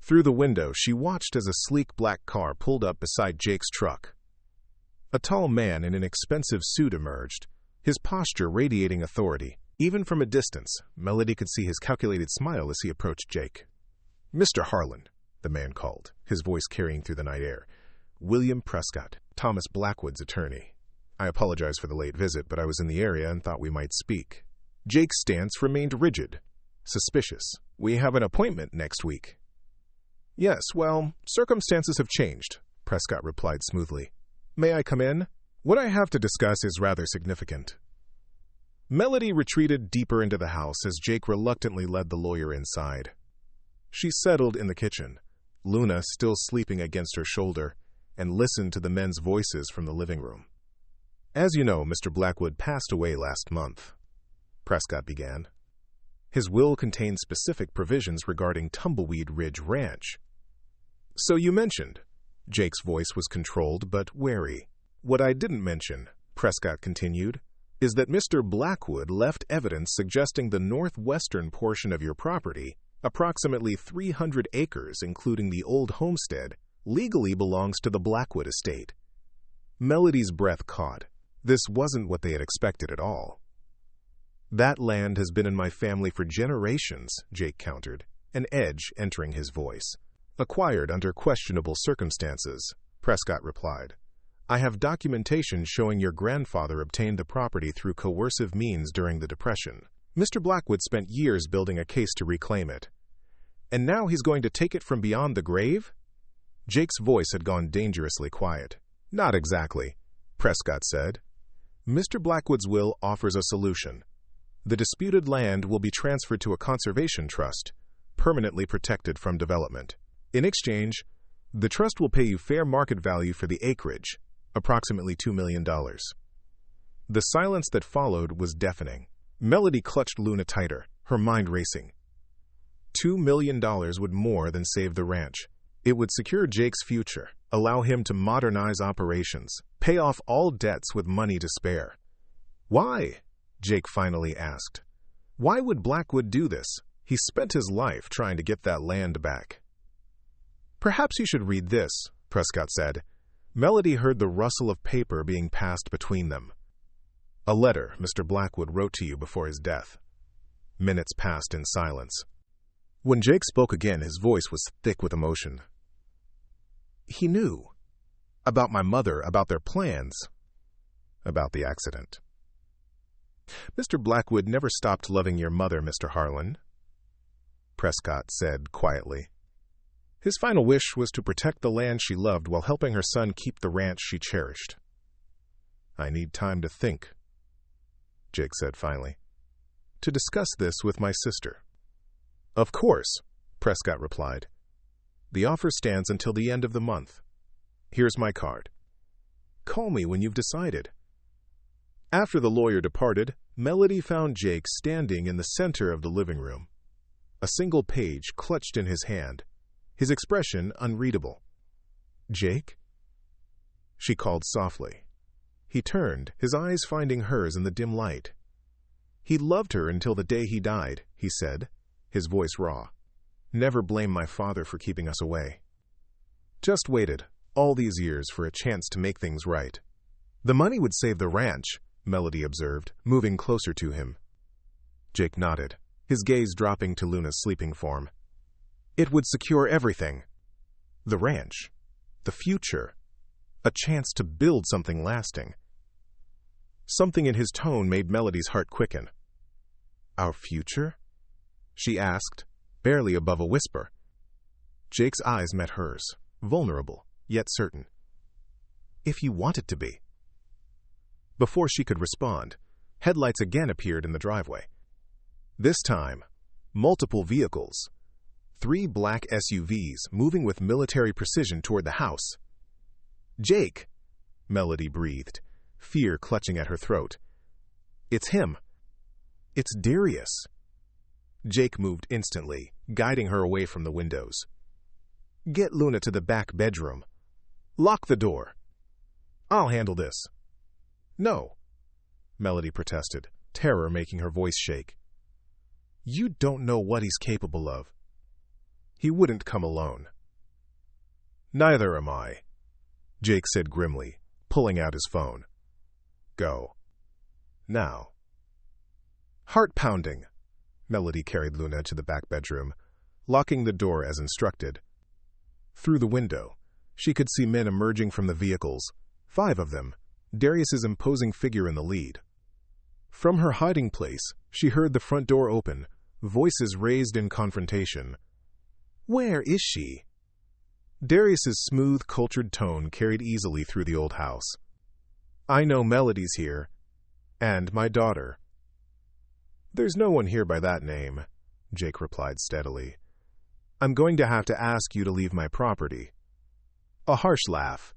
Through the window, she watched as a sleek black car pulled up beside Jake's truck. A tall man in an expensive suit emerged, his posture radiating authority. Even from a distance, Melody could see his calculated smile as he approached Jake. Mr. Harlan, the man called, his voice carrying through the night air. William Prescott, Thomas Blackwood's attorney. I apologize for the late visit, but I was in the area and thought we might speak. Jake's stance remained rigid, suspicious. We have an appointment next week. Yes, well, circumstances have changed, Prescott replied smoothly. May I come in? What I have to discuss is rather significant. Melody retreated deeper into the house as Jake reluctantly led the lawyer inside. She settled in the kitchen, Luna still sleeping against her shoulder, and listened to the men's voices from the living room. As you know, Mr. Blackwood passed away last month, Prescott began. His will contained specific provisions regarding Tumbleweed Ridge Ranch. So you mentioned. Jake's voice was controlled but wary. What I didn't mention, Prescott continued, is that Mr. Blackwood left evidence suggesting the northwestern portion of your property, approximately 300 acres including the old homestead, legally belongs to the Blackwood estate. Melody's breath caught. This wasn't what they had expected at all. That land has been in my family for generations, Jake countered, an edge entering his voice. Acquired under questionable circumstances, Prescott replied. I have documentation showing your grandfather obtained the property through coercive means during the Depression. Mr. Blackwood spent years building a case to reclaim it. And now he's going to take it from beyond the grave? Jake's voice had gone dangerously quiet. Not exactly, Prescott said. Mr. Blackwood's will offers a solution. The disputed land will be transferred to a conservation trust, permanently protected from development. In exchange, the trust will pay you fair market value for the acreage, approximately $2 million. The silence that followed was deafening. Melody clutched Luna tighter, her mind racing. $2 million would more than save the ranch. It would secure Jake's future, allow him to modernize operations, pay off all debts with money to spare. Why? Jake finally asked. Why would Blackwood do this? He spent his life trying to get that land back. Perhaps you should read this, Prescott said. Melody heard the rustle of paper being passed between them. A letter Mr. Blackwood wrote to you before his death. Minutes passed in silence. When Jake spoke again, his voice was thick with emotion. He knew. About my mother, about their plans, about the accident. Mr. Blackwood never stopped loving your mother, Mr. Harlan, Prescott said quietly. His final wish was to protect the land she loved while helping her son keep the ranch she cherished. I need time to think, Jake said finally, to discuss this with my sister. Of course, Prescott replied. The offer stands until the end of the month. Here's my card. Call me when you've decided." After the lawyer departed, Melody found Jake standing in the center of the living room, a single page clutched in his hand, his expression unreadable. "Jake?" she called softly. He turned, his eyes finding hers in the dim light. "He loved her until the day he died," he said, his voice raw. "Never blame my father for keeping us away. Just waited, all these years, for a chance to make things right." "The money would save the ranch," Melody observed, moving closer to him. Jake nodded, his gaze dropping to Luna's sleeping form. "It would secure everything. The ranch, the future, a chance to build something lasting." Something in his tone made Melody's heart quicken. "Our future?" she asked, barely above a whisper. Jake's eyes met hers, vulnerable, yet certain. "If you want it to be." Before she could respond, headlights again appeared in the driveway. This time, multiple vehicles, 3 black SUVs moving with military precision toward the house. "Jake," Melody breathed, fear clutching at her throat. "It's him. It's Darius." Jake moved instantly, guiding her away from the windows. "Get Luna to the back bedroom. Lock the door. I'll handle this." "No," Melody protested, terror making her voice shake. "You don't know what he's capable of. He wouldn't come alone." "Neither am I," Jake said grimly, pulling out his phone. "Go. Now." Heart-pounding, Melody carried Luna to the back bedroom, locking the door as instructed. Through the window, she could see men emerging from the vehicles, 5 of them, Darius's imposing figure in the lead. From her hiding place, she heard the front door open, voices raised in confrontation. "Where is she?" Darius's smooth, cultured tone carried easily through the old house. "I know Melody's here, and my daughter." "There's no one here by that name," Jake replied steadily. "I'm going to have to ask you to leave my property." A harsh laugh.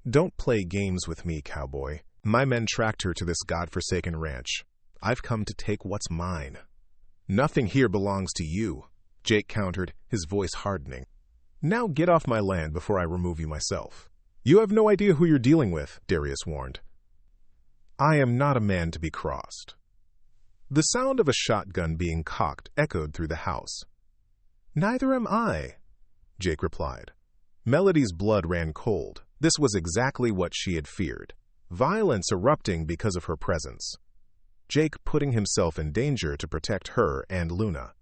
"Don't play games with me, cowboy. My men tracked her to this godforsaken ranch. I've come to take what's mine." "Nothing here belongs to you," Jake countered, his voice hardening. "Now get off my land before I remove you myself." "You have no idea who you're dealing with," Darius warned. "I am not a man to be crossed." The sound of a shotgun being cocked echoed through the house. "Neither am I," Jake replied. Melody's blood ran cold. This was exactly what she had feared. Violence erupting because of her presence. Jake putting himself in danger to protect her and Luna.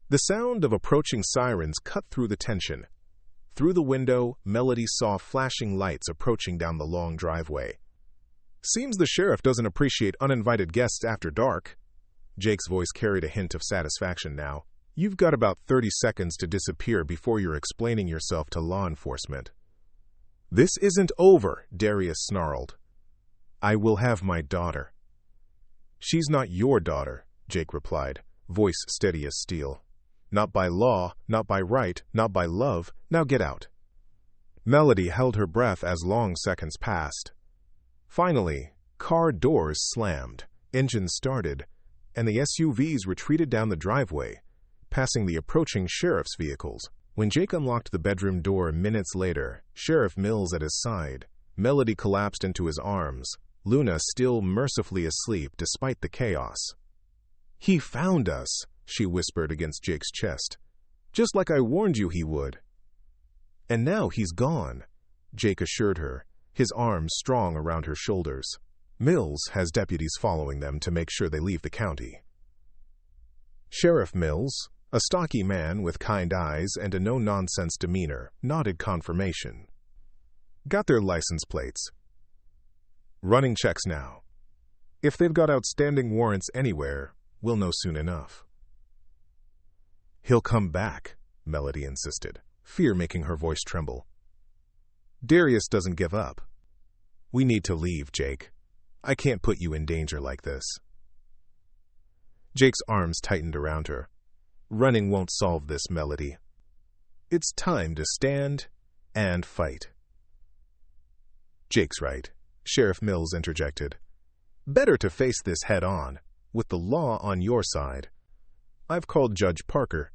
The sound of approaching sirens cut through the tension. Through the window, Melody saw flashing lights approaching down the long driveway. "Seems the sheriff doesn't appreciate uninvited guests after dark." Jake's voice carried a hint of satisfaction now. "You've got about 30 seconds to disappear before you're explaining yourself to law enforcement." "This isn't over," Darius snarled. "I will have my daughter." "She's not your daughter," Jake replied, voice steady as steel. "Not by law, not by right, not by love. Now get out." Melody held her breath as long seconds passed. Finally, car doors slammed, engines started, and the SUVs retreated down the driveway, passing the approaching sheriff's vehicles. When Jake unlocked the bedroom door minutes later, Sheriff Mills at his side, Melody collapsed into his arms, Luna still mercifully asleep despite the chaos. "He found us," she whispered against Jake's chest. "Just like I warned you he would." "And now he's gone," Jake assured her, his arms strong around her shoulders. "Mills has deputies following them to make sure they leave the county." Sheriff Mills, a stocky man with kind eyes and a no-nonsense demeanor, nodded confirmation. "Got their license plates. Running checks now. If they've got outstanding warrants anywhere, we'll know soon enough." "He'll come back," Melody insisted, fear making her voice tremble. "Darius doesn't give up. We need to leave, Jake. I can't put you in danger like this." Jake's arms tightened around her. "Running won't solve this, Melody. It's time to stand and fight." "Jake's right," Sheriff Mills interjected. "Better to face this head-on, with the law on your side. I've called Judge Parker.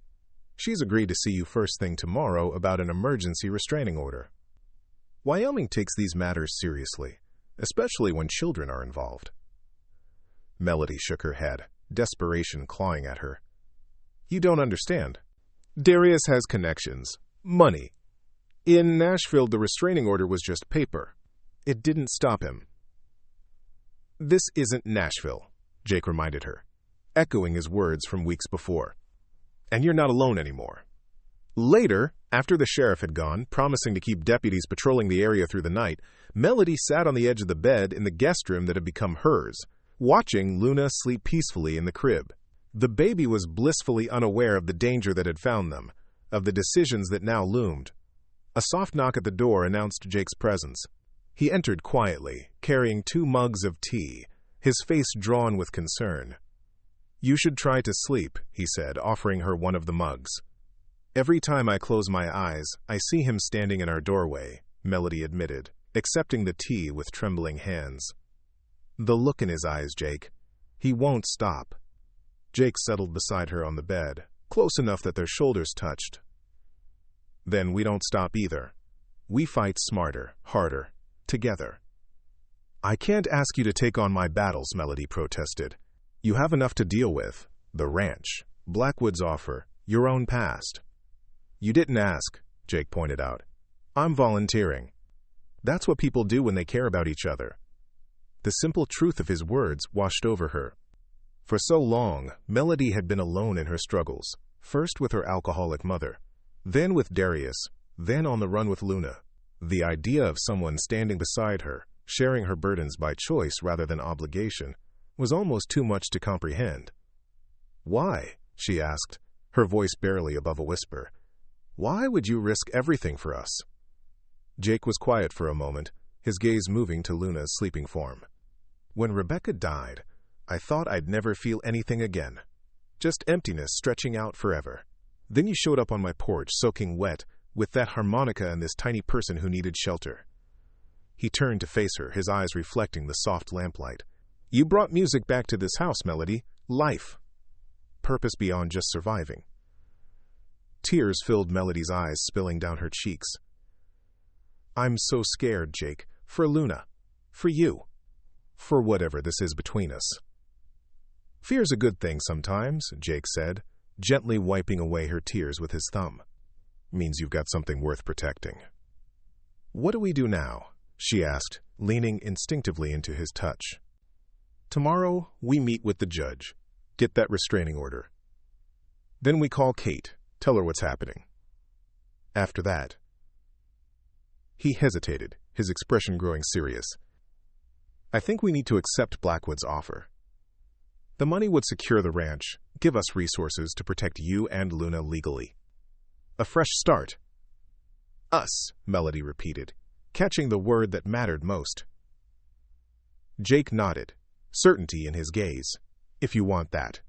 She's agreed to see you first thing tomorrow about an emergency restraining order." Wyoming takes these matters seriously, especially when children are involved. Melody shook her head, desperation clawing at her. "You don't understand. Darius has connections. Money. In Nashville, the restraining order was just paper. It didn't stop him." "This isn't Nashville," Jake reminded her, echoing his words from weeks before. "And you're not alone anymore." Later, after the sheriff had gone, promising to keep deputies patrolling the area through the night, Melody sat on the edge of the bed in the guest room that had become hers, watching Luna sleep peacefully in the crib. The baby was blissfully unaware of the danger that had found them, of the decisions that now loomed. A soft knock at the door announced Jake's presence. He entered quietly, carrying 2 mugs of tea, his face drawn with concern. "You should try to sleep," he said, offering her one of the mugs. "Every time I close my eyes, I see him standing in our doorway," Melody admitted, accepting the tea with trembling hands. "The look in his eyes, Jake. He won't stop." Jake settled beside her on the bed, close enough that their shoulders touched. "Then we don't stop either. We fight smarter, harder, together." "I can't ask you to take on my battles," Melody protested. "You have enough to deal with. The ranch, Blackwood's offer, your own past." "You didn't ask," Jake pointed out. "I'm volunteering." That's what people do when they care about each other. The simple truth of his words washed over her. For so long, Melody had been alone in her struggles, first with her alcoholic mother, then with Darius, then on the run with Luna. The idea of someone standing beside her, sharing her burdens by choice rather than obligation, was almost too much to comprehend. "Why?" she asked, her voice barely above a whisper. "Why would you risk everything for us?" Jake was quiet for a moment, his gaze moving to Luna's sleeping form. "When Rebecca died, I thought I'd never feel anything again. Just emptiness stretching out forever. Then you showed up on my porch, soaking wet, with that harmonica and this tiny person who needed shelter." He turned to face her, his eyes reflecting the soft lamplight. "You brought music back to this house, Melody. Life. Purpose beyond just surviving." Tears filled Melody's eyes, spilling down her cheeks. "I'm so scared, Jake. For Luna. For you. For whatever this is between us." "Fear's a good thing sometimes," Jake said, gently wiping away her tears with his thumb. "Means you've got something worth protecting." "What do we do now?" she asked, leaning instinctively into his touch. "Tomorrow, we meet with the judge. Get that restraining order. Then we call Kate, tell her what's happening. After that..." He hesitated, his expression growing serious. "I think we need to accept Blackwood's offer. The money would secure the ranch, give us resources to protect you and Luna legally. A fresh start." "Us," Melody repeated, catching the word that mattered most. Jake nodded, certainty in his gaze. "If you want that.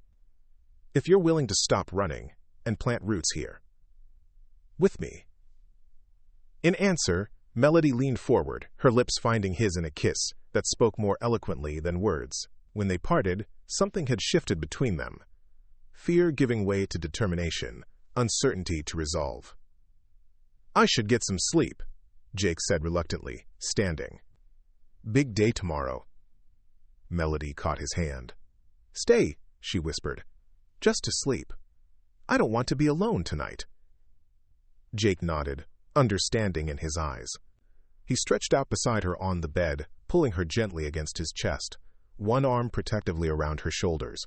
If you're willing to stop running and plant roots here. With me." In answer, Melody leaned forward, her lips finding his in a kiss that spoke more eloquently than words. When they parted, something had shifted between them. Fear giving way to determination, uncertainty to resolve. "I should get some sleep," Jake said reluctantly, standing. "Big day tomorrow." Melody caught his hand. "Stay," she whispered. "Just to sleep. I don't want to be alone tonight." Jake nodded, understanding in his eyes. He stretched out beside her on the bed, pulling her gently against his chest, one arm protectively around her shoulders.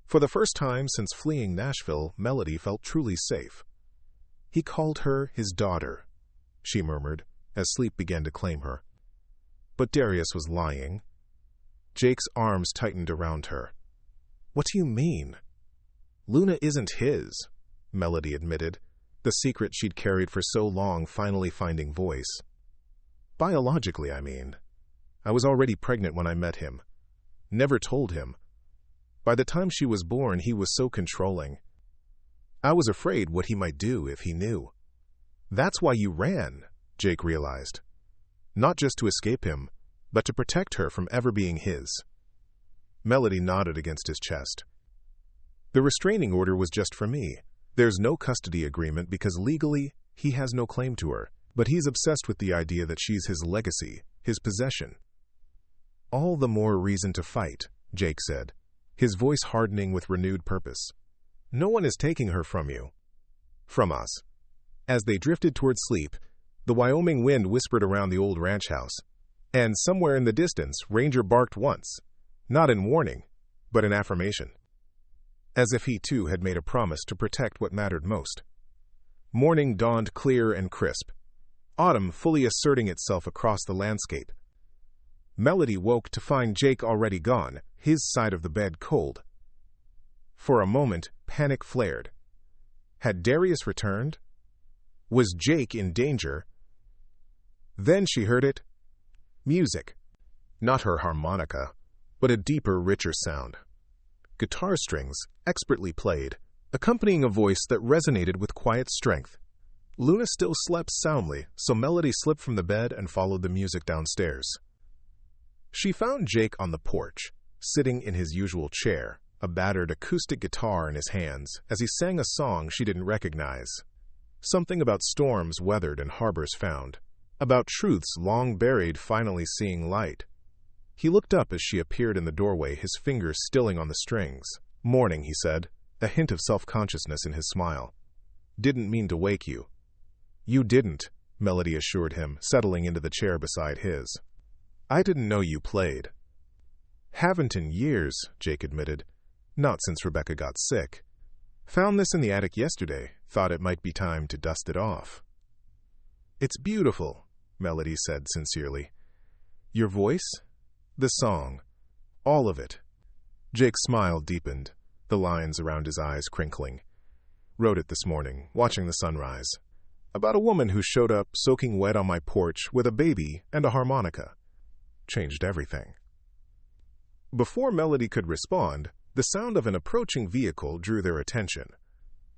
For the first time since fleeing Nashville, Melody felt truly safe. "He called her his daughter," she murmured, as sleep began to claim her. But Darius was lying. Jake's arms tightened around her. "What do you mean?" "Luna isn't his," Melody admitted, the secret she'd carried for so long finally finding voice. "Biologically, I mean. I was already pregnant when I met him. Never told him. By the time she was born, he was so controlling. I was afraid what he might do if he knew." "That's why you ran," Jake realized. "Not just to escape him, but to protect her from ever being his. Melody nodded against his chest. The restraining order was just for me. There's no custody agreement because legally, he has no claim to her, but he's obsessed with the idea that she's his legacy, his possession. All the more reason to fight, Jake said, his voice hardening with renewed purpose. No one is taking her from you. From us. As they drifted toward sleep, the Wyoming wind whispered around the old ranch house, and somewhere in the distance, Ranger barked once, not in warning, but in affirmation. As if he too had made a promise to protect what mattered most. Morning dawned clear and crisp, autumn fully asserting itself across the landscape. Melody woke to find Jake already gone, his side of the bed cold. For a moment, panic flared. Had Darius returned? Was Jake in danger? Then she heard it. Music. Not her harmonica, but a deeper, richer sound. Guitar strings, expertly played, accompanying a voice that resonated with quiet strength. Luna still slept soundly, so Melody slipped from the bed and followed the music downstairs. She found Jake on the porch, sitting in his usual chair, a battered acoustic guitar in his hands, as he sang a song she didn't recognize. Something about storms weathered and harbors found, about truths long buried finally seeing light. He looked up as she appeared in the doorway, his fingers stilling on the strings. Morning, he said, a hint of self-consciousness in his smile. Didn't mean to wake you. You didn't, Melody assured him, settling into the chair beside his. I didn't know you played. Haven't in years, Jake admitted. Not since Rebecca got sick. Found this in the attic yesterday. Thought it might be time to dust it off. It's beautiful, Melody said sincerely. Your voice? The song. All of it. Jake's smile deepened, the lines around his eyes crinkling. Wrote it this morning, watching the sunrise. About a woman who showed up soaking wet on my porch with a baby and a harmonica. Changed everything. Before Melody could respond, the sound of an approaching vehicle drew their attention.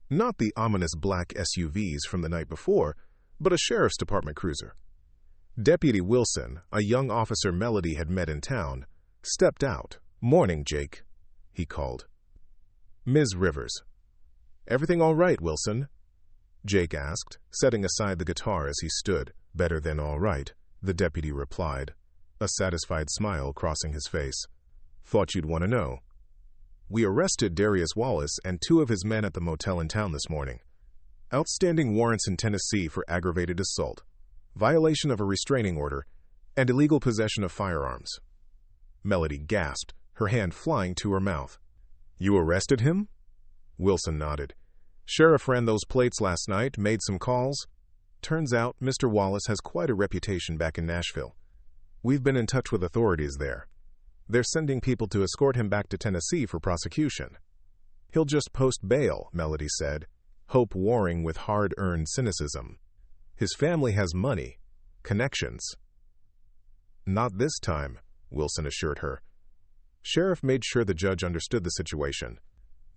Not the ominous black SUVs from the night before, but a sheriff's department cruiser. Deputy Wilson, a young officer Melody had met in town, stepped out. Morning, Jake, he called. Ms. Rivers. Everything all right, Wilson? Jake asked, setting aside the guitar as he stood. Better than all right, the deputy replied, a satisfied smile crossing his face. Thought you'd want to know. We arrested Darius Wallace and 2 of his men at the motel in town this morning. Outstanding warrants in Tennessee for aggravated assault, violation of a restraining order, and illegal possession of firearms. Melody gasped, her hand flying to her mouth. You arrested him? Wilson nodded. Sheriff ran those plates last night, made some calls. Turns out Mr. Wallace has quite a reputation back in Nashville. We've been in touch with authorities there. They're sending people to escort him back to Tennessee for prosecution. He'll just post bail, Melody said, hope warring with hard-earned cynicism. His family has money, connections. Not this time, Wilson assured her. Sheriff made sure the judge understood the situation.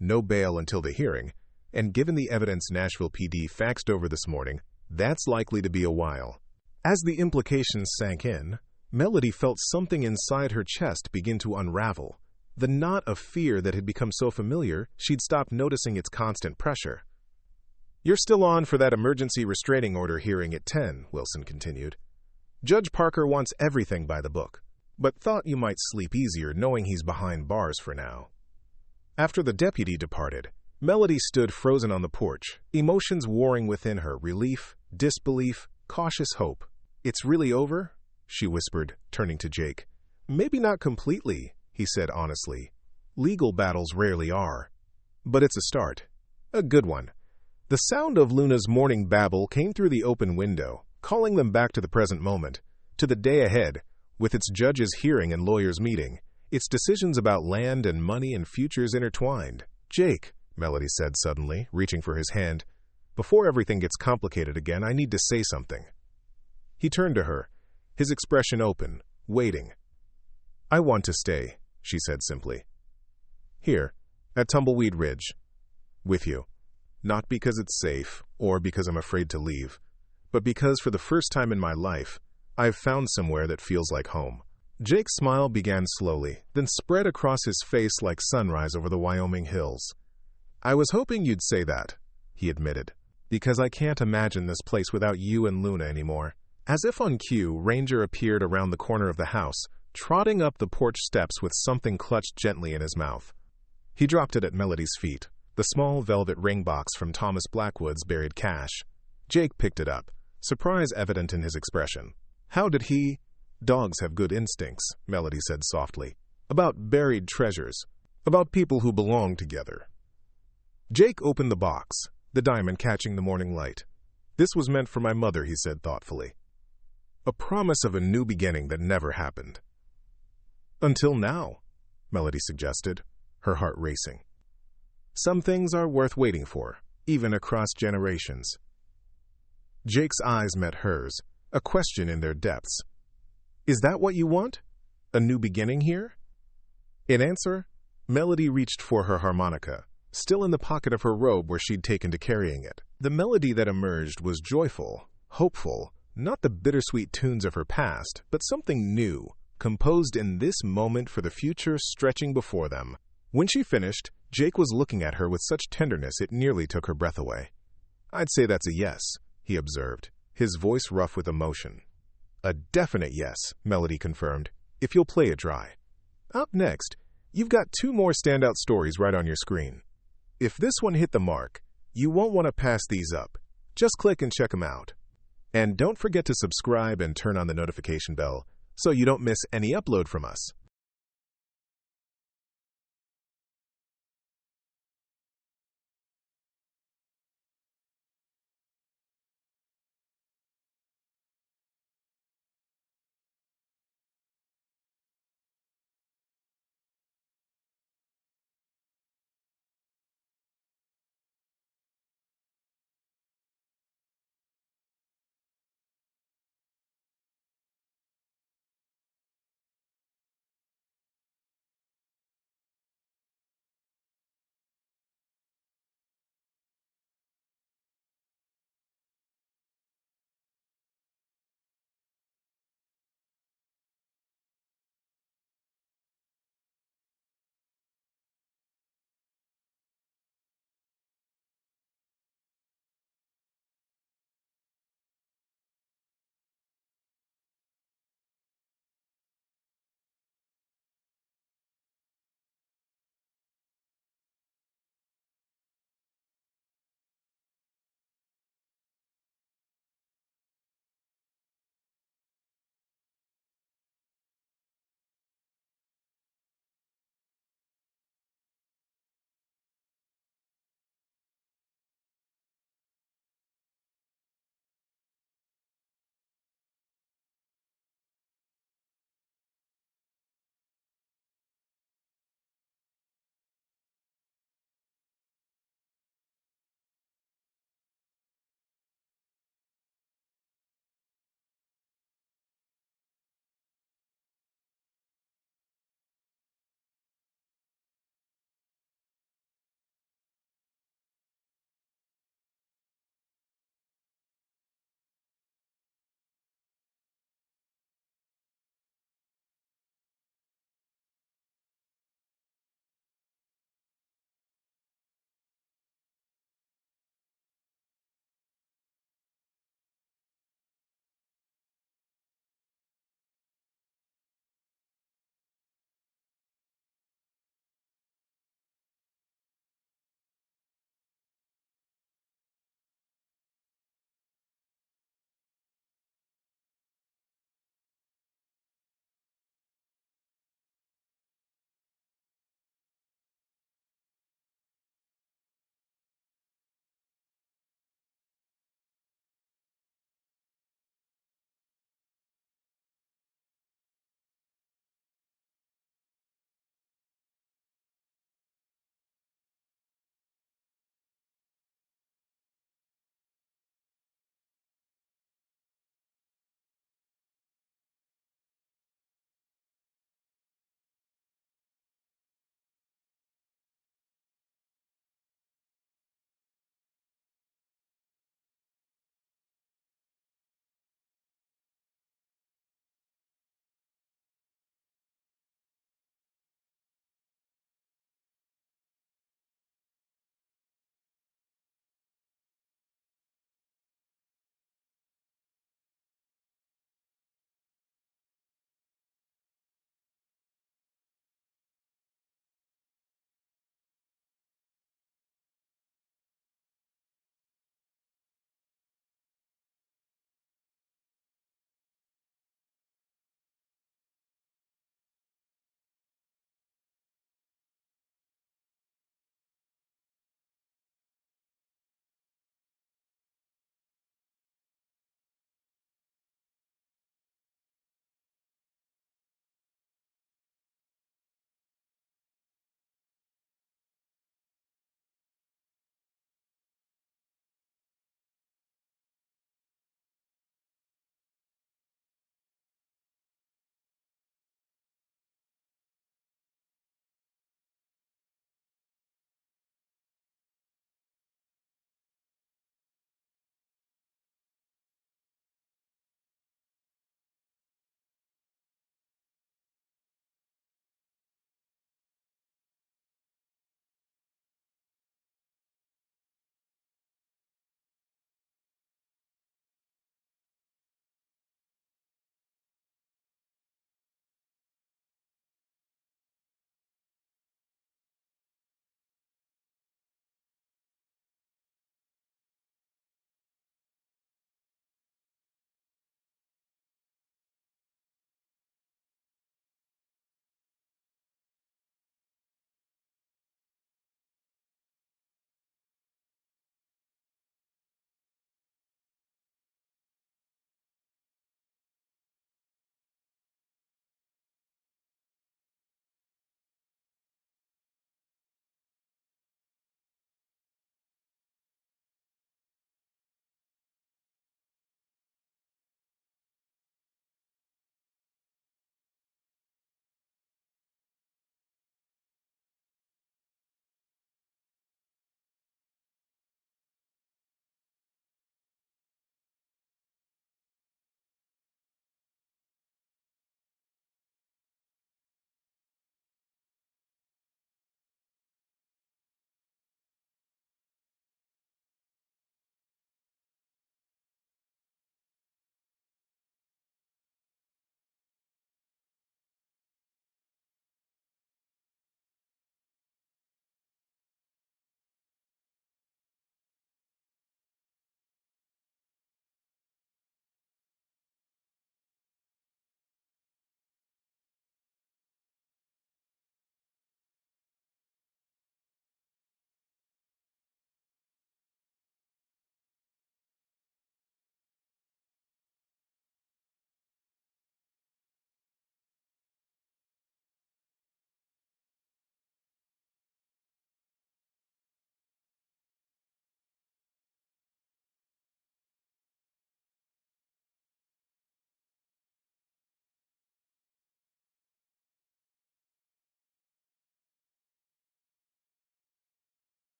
No bail until the hearing, and given the evidence Nashville PD faxed over this morning, that's likely to be a while. As the implications sank in, Melody felt something inside her chest begin to unravel. The knot of fear that had become so familiar, she'd stopped noticing its constant pressure. You're still on for that emergency restraining order hearing at 10, Wilson continued. Judge Parker wants everything by the book, but thought you might sleep easier knowing he's behind bars for now. After the deputy departed, Melody stood frozen on the porch, emotions warring within her, relief, disbelief, cautious hope. It's really over? She whispered, turning to Jake. Maybe not completely, he said honestly. Legal battles rarely are. But it's a start. A good one. The sound of Luna's morning babble came through the open window, calling them back to the present moment, to the day ahead, with its judge's hearing and lawyers' meeting, its decisions about land and money and futures intertwined. Jake, Melody said suddenly, reaching for his hand, before everything gets complicated again, I need to say something. He turned to her, his expression open, waiting. I want to stay, she said simply. Here, at Tumbleweed Ridge. With you. Not because it's safe, or because I'm afraid to leave, but because for the first time in my life, I've found somewhere that feels like home. Jake's smile began slowly, then spread across his face like sunrise over the Wyoming hills. "I was hoping you'd say that," he admitted, "because I can't imagine this place without you and Luna anymore." As if on cue, Ranger appeared around the corner of the house, trotting up the porch steps with something clutched gently in his mouth. He dropped it at Melody's feet, the small velvet ring box from Thomas Blackwood's buried cache. Jake picked it up, surprise evident in his expression. "How did he—" "Dogs have good instincts," Melody said softly. "About buried treasures. About people who belong together." Jake opened the box, the diamond catching the morning light. "This was meant for my mother," he said thoughtfully. A promise of a new beginning that never happened. "Until now," Melody suggested, her heart racing. "Some things are worth waiting for, even across generations." Jake's eyes met hers, a question in their depths. "Is that what you want? A new beginning here?" In answer, Melody reached for her harmonica, still in the pocket of her robe where she'd taken to carrying it. The melody that emerged was joyful, hopeful, not the bittersweet tunes of her past, but something new, composed in this moment for the future stretching before them. When she finished, Jake was looking at her with such tenderness it nearly took her breath away. "I'd say that's a yes," he observed, his voice rough with emotion. "A definite yes," Melody confirmed, "if you'll play it dry." Up next, you've got 2 more standout stories right on your screen. If this one hit the mark, you won't want to pass these up. Just click and check them out. And don't forget to subscribe and turn on the notification bell so you don't miss any upload from us.